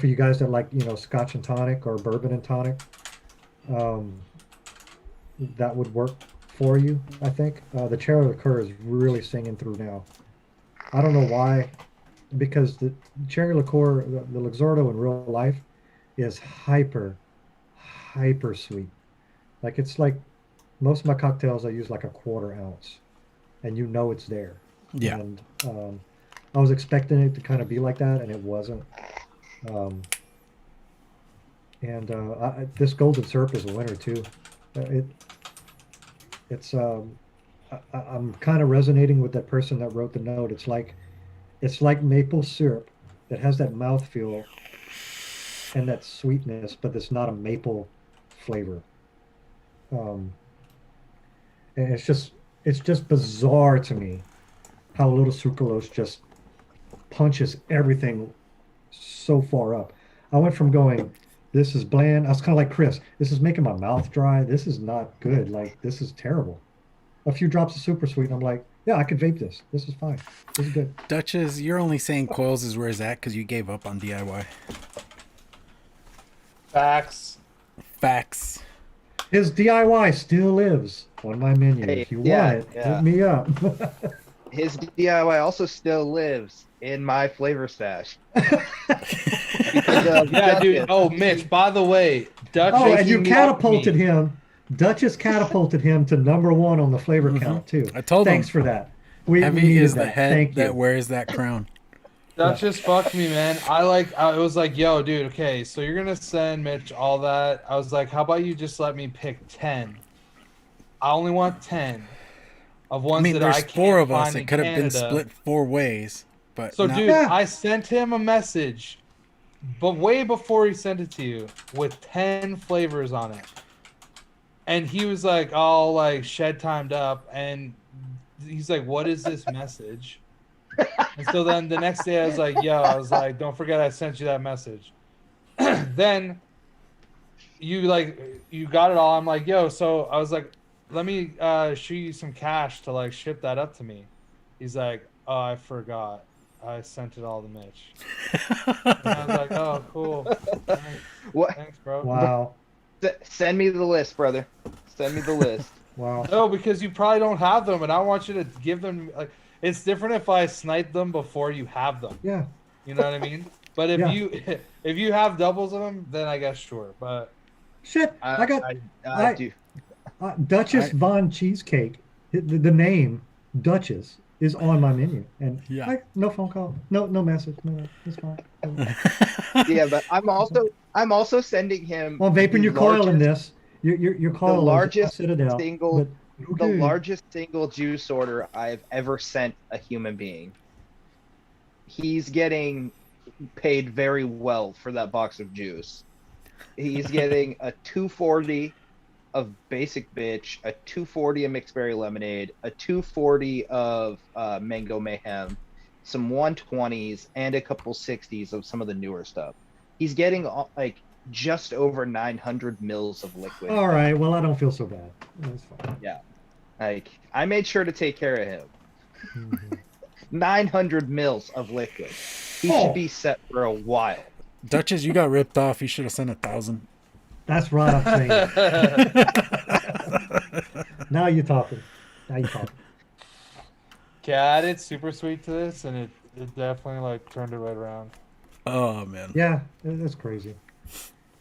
you guys that like Scotch and tonic or bourbon and tonic, that would work for you. I think the cherry liqueur is really singing through now. I don't know why, because the cherry liqueur, the Luxardo in real life, is hyper sweet. Like it's like most of my cocktails I use like a quarter ounce, and it's there. Yeah. And I was expecting it to kind of be like that, and it wasn't. This golden syrup is a winner too. I'm kind of resonating with that person that wrote the note. It's like maple syrup that has that mouthfeel and that sweetness, but it's not a maple flavor. And it's just bizarre to me how little sucralose just punches everything so far up. I went from going, this is bland. I was kind of like Chris. This is making my mouth dry. This is not good. Like, this is terrible. A few drops of super sweet, and I'm like, yeah, I could vape this. This is fine. This is good. Duchess, you're only saying coils is where it's at because you gave up on DIY. Facts. Facts. His DIY still lives on my menu. Hey, if you yeah, want it, yeah. hit me up. His DIY also still lives in my flavor stash. Yeah, dude. Oh, Mitch, by the way, Duchess. Oh, and you fucked catapulted me. him. Duchess catapulted him to #1 on the flavor count too. I told him. Thanks for that. We Heavy needed is the that. head Thank that you. wears that crown. Duchess fucked me, man. I was like, yo, dude, okay, so you're gonna send Mitch all that. I was like, how about you just let me pick 10? I only want 10 of ones I mean, that there's I can't 4 of us. find It in could have been Canada. split 4 ways. But So, now- dude, Yeah. I sent him a message, but way before he sent it to you, with 10 flavors on it. And he was like, all like shed timed up, and he's like, what is this message? And so then the next day I was like, don't forget I sent you that message. Then you got it all. I'm like, yo, so I was like, let me shoot you some cash to like ship that up to me. He's like, oh, I forgot. I sent it all to Mitch. And I was like, oh, cool. Thanks, What? Thanks, bro. Wow. Send me the list, brother. Send me the list. Wow. No, because you probably don't have them, and I want you to give them. Like, it's different if I snipe them before you have them. Yeah. You know what I mean? But if Yeah. you have doubles of them, then I guess sure. But Shit, I got I do. Duchess I- Von Cheesecake. The name Duchess is on my menu, and Yeah. no phone call, no message, no, it's fine. Yeah, but I'm also sending him Well, I'm vaping the your coil in largest this. Your the coil is a largest Citadel, single but the okay. largest single juice order I've ever sent a human being. He's getting paid very well for that box of juice. He's getting a 240 of basic bitch, a 240 of mixed berry lemonade, a 240 of mango mayhem, some 120s, and a couple 60s of some of the newer stuff. He's getting like just over 900 mils of liquid. All right, well, I don't feel so bad. That's fine. Yeah. Like, I made sure to take care of him. Mhm. 900 mils of liquid. He Oh. should be set for a while. Duchess, you got ripped off. You should have sent 1,000. That's right, I'm saying. Now you're talking. Now you're talking. I added super sweet to this, and it definitely like turned it right around. Oh man. Yeah, that's crazy.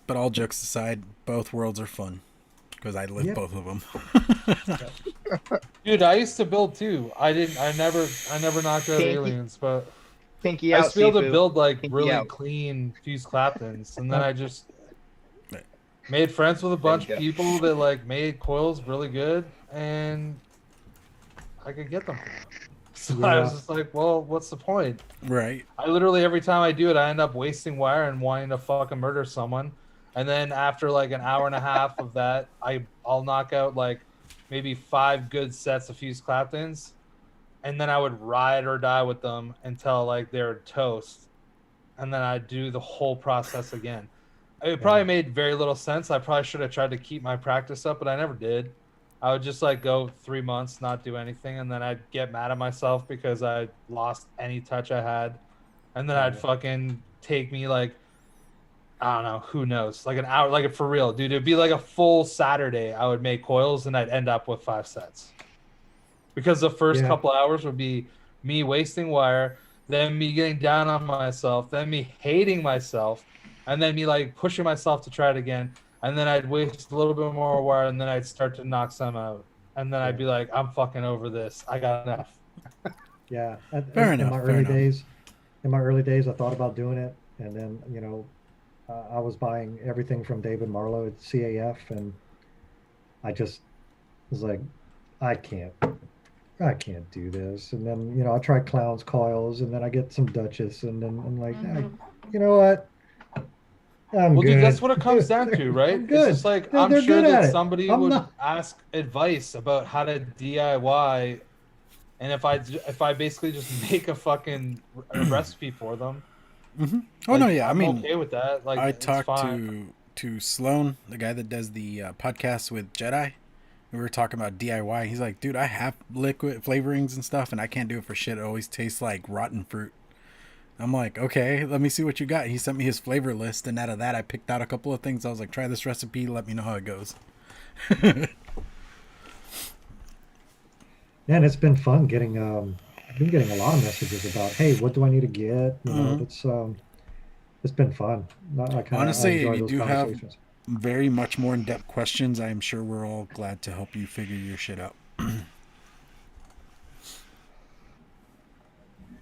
But all jokes aside, both worlds are fun because I live Yeah. both of them. Dude, I used to build too. I never knocked out Pinky- aliens, but Pinky I out, used to be able to Sifu. build like Pinky really out. clean fused Claptons, and then I just Right. made friends with a bunch you of go. people that like made coils really good, and I could get them. So I was Yeah. just like, well, what's the point? Right. I literally every time I do it, I end up wasting wire and wanting to fucking murder someone. And then after like an hour and a half of that, I'll knock out like maybe 5 good sets of fused Claptons, and then I would ride or die with them until like they're toast, and then I'd do the whole process again. It probably made very little sense. I probably should have tried to keep my practice up, but I never did. I would just like go 3 months, not do anything, and then I'd get mad at myself because I lost any touch I had. And then I'd Yeah. fucking take me like, I don't know, who knows, like an hour, like for real, dude. It'd be like a full Saturday. I would make coils and I'd end up with 5 sets. Because the first Yeah. couple hours would be me wasting wire, then me getting down on myself, then me hating myself, and then me like pushing myself to try it again. And then I'd waste a little bit more wire, and then I'd start to knock some out. And then I'd be like, I'm fucking over this. I got enough. Yeah. Fair In enough, my fair early enough. days, I thought about doing it, and then I was buying everything from David Marlowe at CAF, and I just was like, I can't do this. And then I tried Clown's coils, and then I get some Duchess, and then I'm like, you know what? I'm Well, good. dude, that's what it comes down to, right? I'm good. It's just like They're I'm sure good at that it. somebody I'm would not- ask advice about how to DIY, and if I basically just make a fucking recipe for them. Mm-hmm. Oh like, no, yeah. I'm I mean, okay with that. Like, I it's talked fine. to Sloan, the guy that does the podcast with Jedi. We were talking about DIY. He's like, dude, I have liquid flavorings and stuff, and I can't do it for shit. It always tastes like rotten fruit. I'm like, okay, let me see what you got. He sent me his flavor list, and out of that, I picked out a couple of things. I was like, try this recipe. Let me know how it goes. And it's been fun getting I've been getting a lot of messages about, hey, what do I need to get? It's been fun. Honestly, enjoy if you those do have conversations. very much more in-depth questions, I am sure we're all glad to help you figure your shit out.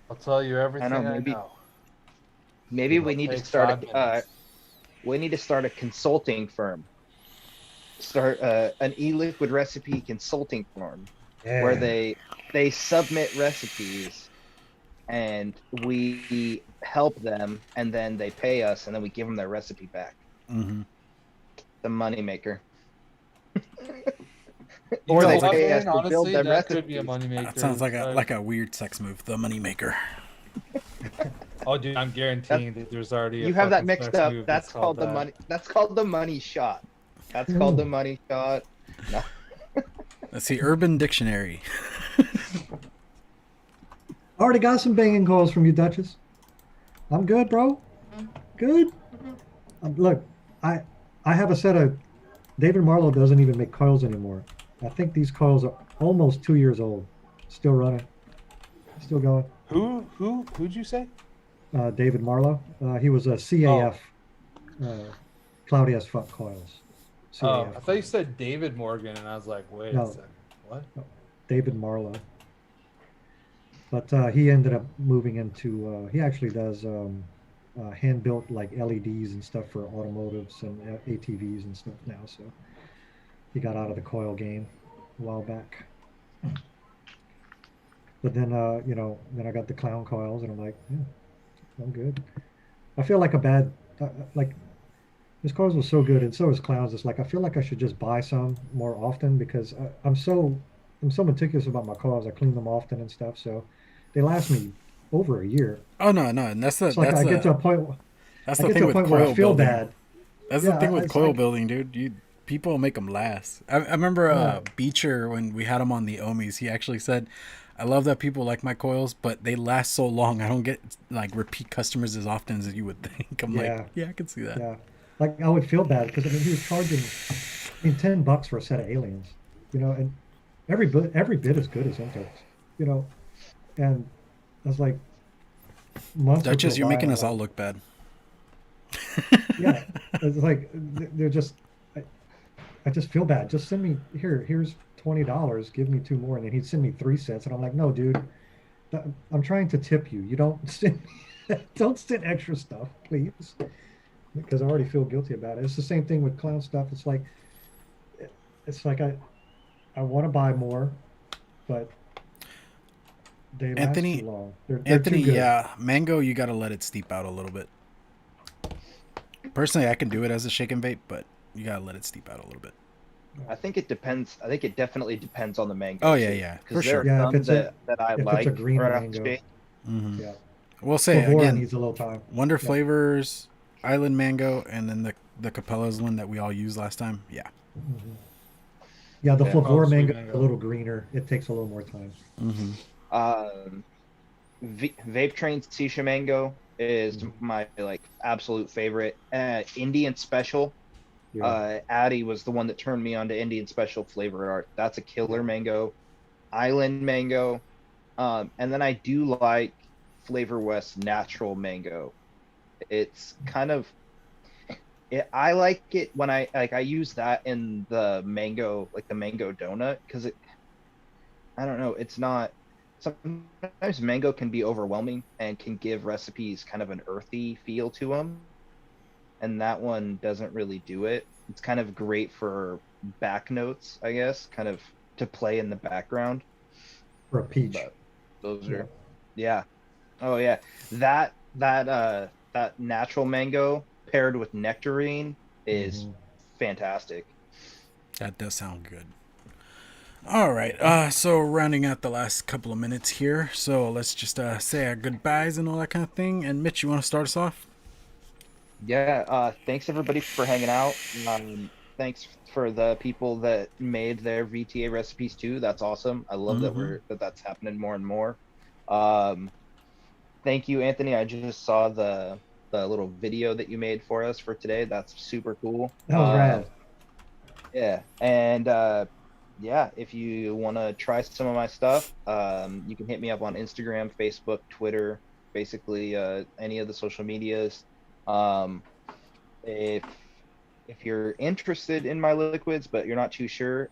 I'll tell you everything I maybe- know. Maybe It'll we need to take start 5 minutes. we need to start a consulting firm. Start an e-liquid recipe consulting firm where Yeah. they submit recipes and we help them, and then they pay us, and then we give them their recipe back. Mm-hmm. The moneymaker. You Or know they what, pay man? us to build Honestly, them that could be a recipes. moneymaker. That sounds like Like, a weird sex move. The moneymaker. oh, dude, I'm guaranteeing that there's already. A You have that fucking mixed sex up. move That's called the that. money. That's called the money shot. That's called the money shot. No. Let's see, Urban Dictionary. Already got some banging calls from you, Duchess. I'm good, bro. Good. Look, I have a set of David Marlowe doesn't even make coils anymore. I think these coils are almost 2 years old. Still running. Still going. Who'd you say? David Marlowe. He was a CAF, Cloudy as Fuck Coils. Oh, CAF I thought you coils. said David Morgan, and I was like, wait a No, second, what? no, David Marlowe. But he ended up moving into. He actually does hand built like LEDs and stuff for automotives and ATVs and stuff now. So he got out of the coil game a while back. But then, then I got the clown coils, and I'm like, yeah, I'm good. I feel like a bad, like his coils was so good, and so is clowns. It's like I feel like I should just buy some more often because I'm so meticulous about my coils. I clean them often and stuff, so they last me over a year. Oh no, no, and It's like that's I the get thing to a with point where I coil feel building. bad. That's the Yeah, thing with it's coil like building, dude. People make them last. I remember yeah, Beecher when we had him on the Ohmies. He actually said, "I love that people like my coils, but they last so long. I don't get like repeat customers as often as you would think." I'm like, yeah, yeah, I can see that. yeah. Like I would feel bad because I mean he was charging, $10 for a set of aliens, and every bit as good as Interx, you know, and I was like months would go Duchess, you're by and making I'm us all like, look bad. yeah, it's like they're just I, I just feel bad. Just send me here's $20, give me two more, and then he'd send me three sets, and I'm like, no, dude, I'm trying to tip you. You don't send don't send extra stuff, please, because I already feel guilty about it. It's the same thing with clown stuff. It's like I want to buy more, but they last too Anthony, long. They're too Anthony, good. yeah, mango, you gotta let it steep out a little bit. Personally, I can do it as a shake and vape, but you gotta let it steep out a little bit. I think it depends. I think it definitely depends on the mango Oh yeah, too, yeah, for because there are sure. Yeah, some that I if it's a like green right off the mango, shake. Hmm. yeah. We'll say Flavora again, needs a little time. Wonder Yep. Flavors, Island Mango, and then the Capella's one that we all used last time. Yeah. Hmm. Yeah, the Yeah. Oh, Flavora sweet mango is a mango. little greener. It takes a little more time. Hmm. Um, Vape Train Sisha Mango is Mhm. my like absolute favorite. Indian Special. Yeah, Addy was the one that turned me on to Indian Special flavor art. That's a yeah. killer mango. Island Mango. And then I do like Flavor West Natural Mango. It's kind of I like it when I use that in the mango, like the mango donut, because I don't know, it's not sometimes mango can be overwhelming and can give recipes kind of an earthy feel to them, and that one doesn't really do it. It's kind of great for back notes, I guess, kind of to play in the background. For a peach. But those Yeah. are, yeah. Oh yeah. That natural mango paired with nectarine is Hmm. fantastic. That does sound good. All right. So rounding out the last couple of minutes here. So let's just say our goodbyes and all that kind of thing. And Mitch, you want to start us off? Yeah, thanks everybody for hanging out. Thanks for the people that made their VTA recipes too. That's awesome. I love that Mm-hmm. that's happening more and more. Um, Thank you, Anthony. I just saw the little video that you made for us for today. That's super cool. That was rad. Yeah, and yeah, if you want to try some of my stuff, you can hit me up on Instagram, Facebook, Twitter, basically any of the social medias. Um, if if you're interested in my liquids, but you're not too sure,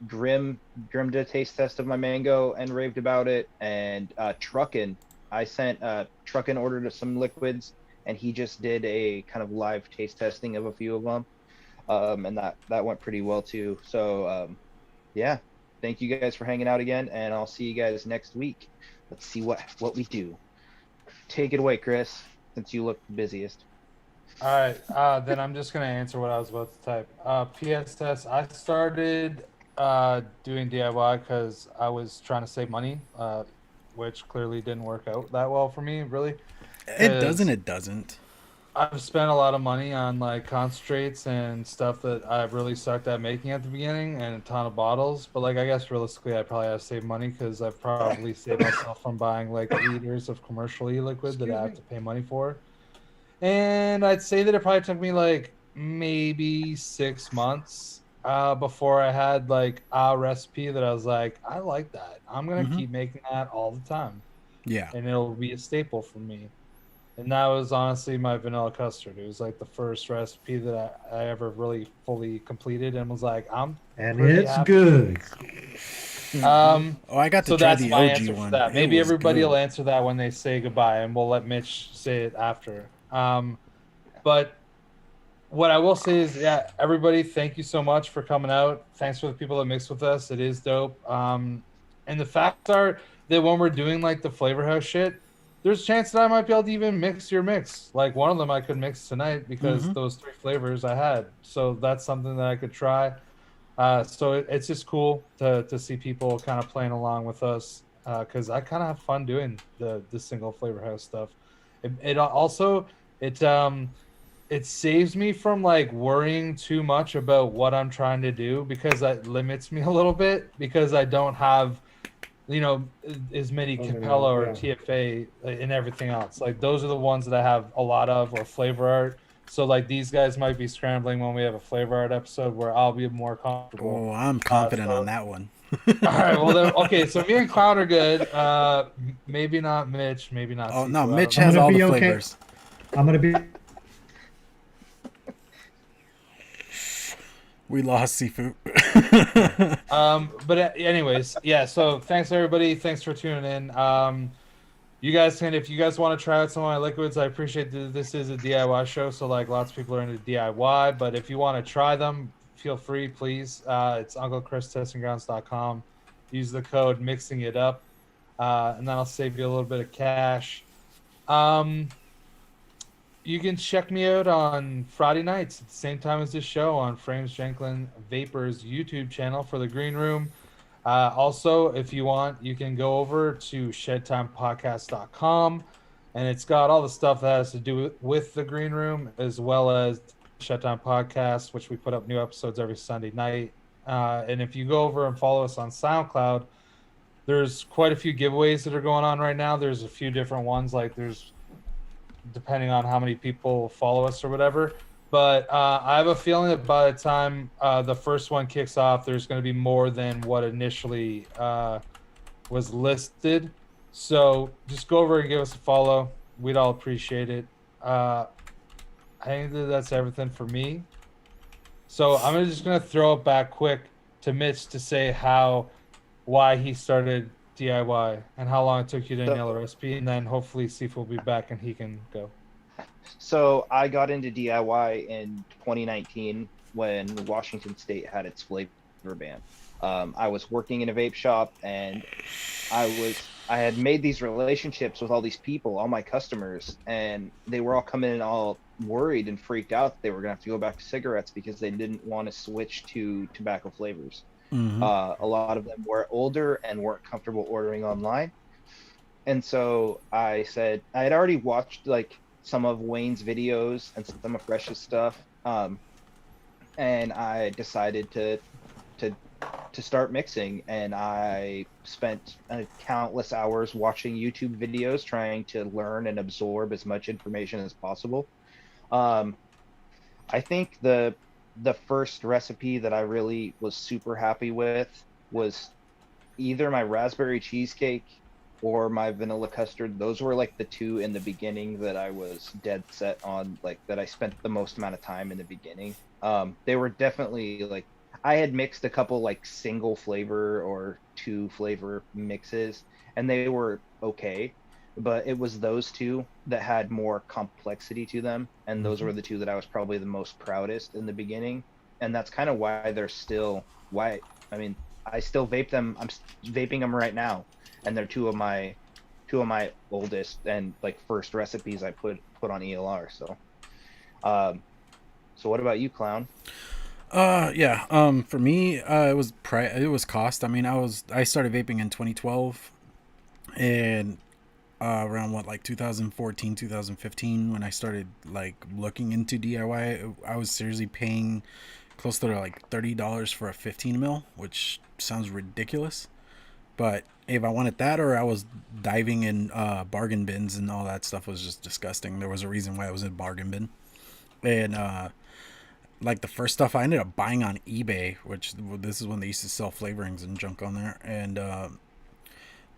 Grim did a taste test of my mango and raved about it, and Truckin, I sent Truckin ordered some liquids, and he just did a kind of live taste testing of a few of them, and that went pretty well too. So yeah, thank you guys for hanging out again, and I'll see you guys next week. Let's see what we do. Take it away, Chris, since you look the busiest. All right, then I'm just gonna answer what I was about to type. PSS, I started doing DIY because I was trying to save money, which clearly didn't work out that well for me, really, It doesn't. because It doesn't. I've spent a lot of money on like concentrates and stuff that I really sucked at making at the beginning, and a ton of bottles. But like, I guess realistically, I probably have to save money because I've probably saved myself from buying like liters of commercial e-liquid that I Excuse have me. to pay money for. And I'd say that it probably took me like maybe 6 months before I had like a recipe that I was like, I like that. I'm gonna Mm-hmm. keep making that all the time, Yeah. and it'll be a staple for me. And that was honestly my vanilla custard. It was like the first recipe that I ever really fully completed and was like, I'm And pretty it's happy. good. Um, Oh, I got to so try that's the my OG answer for one. that. It Maybe was everybody good. will answer that when they say goodbye, and we'll let Mitch say it after. But what I will say is, yeah, everybody, thank you so much for coming out. Thanks for the people that mix with us. It is dope. And the facts are that when we're doing like the flavor house shit, there's a chance that I might be able to even mix your mix. Like one of them I could mix tonight because Mm-hmm. those 3 flavors I had. So that's something that I could try. So it's just cool to see people kind of playing along with us because I kind of have fun doing the single flavor house stuff. It also it saves me from like worrying too much about what I'm trying to do because that limits me a little bit because I don't have as many So many, Capella or yeah. TFA and everything else. Like those are the ones that I have a lot of or flavor art. So like these guys might be scrambling when we have a flavor art episode where I'll be more comfortable. Oh, I'm confident So on that one. all right, well then okay, so me and Clown are good. Maybe not Mitch, maybe not Oh no, Sifu. I don't Mitch know. I'm has gonna all the be okay. flavors. I'm gonna be. We lost Sifu. But anyways, yeah. So thanks everybody. Thanks for tuning in. You guys can, if you guys want to try out some of my liquids, I appreciate that this is a DIY show. So like lots of people are into DIY, but if you want to try them, feel free, please. It's UncleChrisTestingGrounds.com. Use the code Mixing It Up, and that'll save you a little bit of cash. Um, you can check me out on Friday nights at the same time as this show on Frames Janklin Vapor's YouTube channel for the Green Room. Also, if you want, you can go over to shedtimepodcast.com and it's got all the stuff that has to do with the Green Room as well as Shed Time Podcast, which we put up new episodes every Sunday night. And if you go over and follow us on SoundCloud, there's quite a few giveaways that are going on right now. There's a few different ones, like there's depending on how many people follow us or whatever. But I have a feeling that by the time the first one kicks off, there's going to be more than what initially was listed. So just go over and give us a follow. We'd all appreciate it. I think that's everything for me. So I'm just going to throw it back quick to Mitch to say why he started DIY and how long it took you to nail a recipe, and then hopefully Steve will be back and he can go. So I got into DIY in 2019 when Washington State had its flavor ban. I was working in a vape shop and I had made these relationships with all these people, all my customers, and they were all coming in all worried and freaked out they were gonna have to go back to cigarettes because they didn't want to switch to tobacco flavors. Mm-hmm. A lot of them were older and weren't comfortable ordering online. And so I said, I had already watched like some of Wayne's videos and some of Fresh's stuff. And I decided to start mixing, and I spent countless hours watching YouTube videos trying to learn and absorb as much information as possible. I think the first recipe that I really was super happy with was either my raspberry cheesecake or my vanilla custard. Those were like the two in the beginning that I was dead set on, like that I spent the most amount of time in the beginning. They were definitely like, I had mixed a couple like single flavor or 2 flavor mixes and they were okay, but it was those two that had more complexity to them, and those were the two that I was probably the most proudest in the beginning. And that's kind of why they're still I mean, I still vape them. I'm vaping them right now, and they're two of my oldest and like first recipes I put on ELR. So so what about you, Clown? Yeah. For me, it was cost. I mean, I started vaping in 2012, and around like 2014, 2015, when I started like looking into DIY, I was seriously paying close to like $30 for a 15 mil, which sounds ridiculous. But if I wanted that, or I was diving in bargain bins and all that stuff, was just disgusting. There was a reason why I was in bargain bin. And like the first stuff I ended up buying on eBay, which this is when they used to sell flavorings and junk on there. And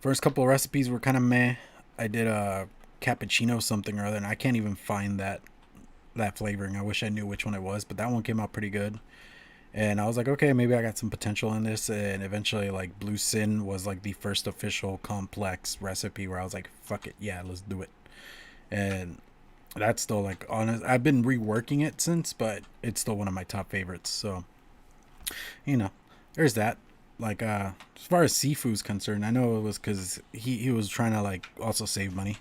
first couple of recipes were kind of meh. I did cappuccino something or other, and I can't even find that flavoring. I wish I knew which one it was, but that one came out pretty good. And I was like, okay, maybe I got some potential in this. And eventually, like, Blue Sin was like the first official complex recipe where I was like, fuck it, yeah, let's do it. And that's still like honest. I've been reworking it since, but it's still one of my top favorites. So, there's that. Like, as far as Sifu's concerned, I know it was because he was trying to like also save money.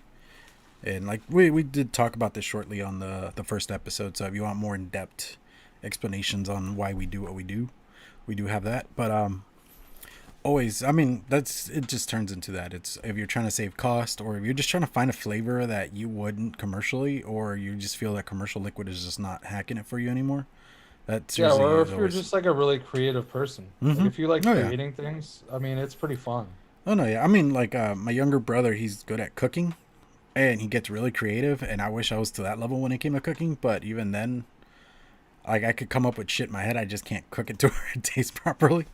And like we did talk about this shortly on the first episode. So if you want more in depth explanations on why we do what we do have that. But always, I mean, it just turns into that. It's if you're trying to save cost, or if you're just trying to find a flavor that you wouldn't commercially, or you just feel that commercial liquid is just not hacking it for you anymore. That's Yeah, or if always... you're just like a really creative person. Like, if you like creating things, I mean, it's pretty fun. Oh no, yeah. I mean, like my younger brother, he's good at cooking, and he gets really creative. And I wish I was to that level when it came to cooking. But even then, like, I could come up with shit in my head. I just can't cook it to where it tastes properly.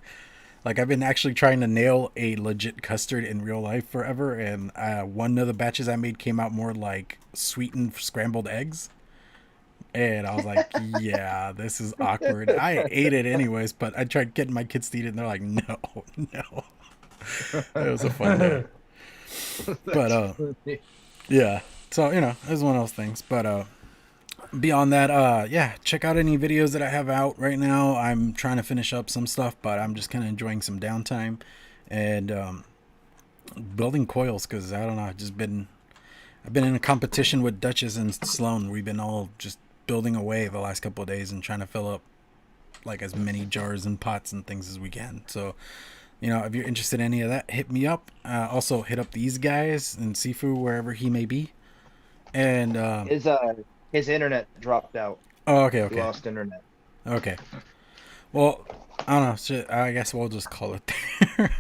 Like, I've been actually trying to nail a legit custard in real life forever. And one of the batches I made came out more like sweetened scrambled eggs. And I was like, yeah, this is awkward. I ate it anyways, but I tried getting my kids to eat it, and they're like, no. It was a fun day. But, yeah. So, it was one of those things. But, beyond that, yeah, check out any videos that I have out right now. I'm trying to finish up some stuff, but I'm just kind of enjoying some downtime and building coils, because I don't know, I've been in a competition with Duchess and Sloan. We've been all just building away the last couple of days and trying to fill up like as many jars and pots and things as we can. So, if you're interested in any of that, hit me up. Also hit up these guys and Sifu wherever he may be. And his internet dropped out. oh, okay. He lost internet. Okay. Well, I don't know. Shit, I guess we'll just call it there.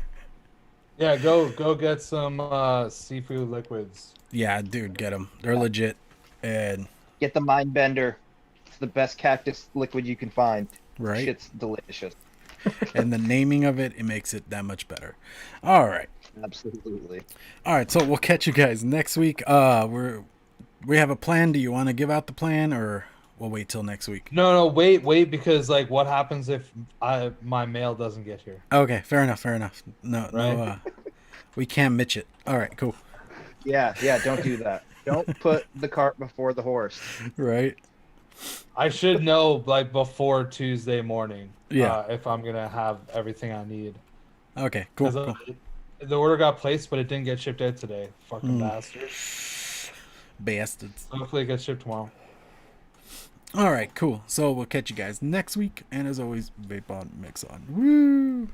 Yeah, go get some seafood liquids. Yeah, dude, get them. They're legit. And Get the Mind Bender. It's the best cactus liquid you can find. right. Shit's delicious. And the naming of it makes it that much better. All right. Absolutely. All right. So we'll catch you guys next week. We have a plan. Do you want to give out the plan, or we'll wait till next week? No, wait, because like, what happens if my mail doesn't get here? Okay, fair enough. No, Right. we can't mitch it. All right, cool. Yeah, don't do that. Don't put the cart before the horse. Right. I should know like before Tuesday morning. Yeah. If I'm gonna have everything I need. Okay, cool. 'Cause, the order got placed, but it didn't get shipped out today. Fucking bastard. Bastards. Hopefully it gets shipped tomorrow. All right, cool. So we'll catch you guys next week, and as always, vape on, mix on. Woo!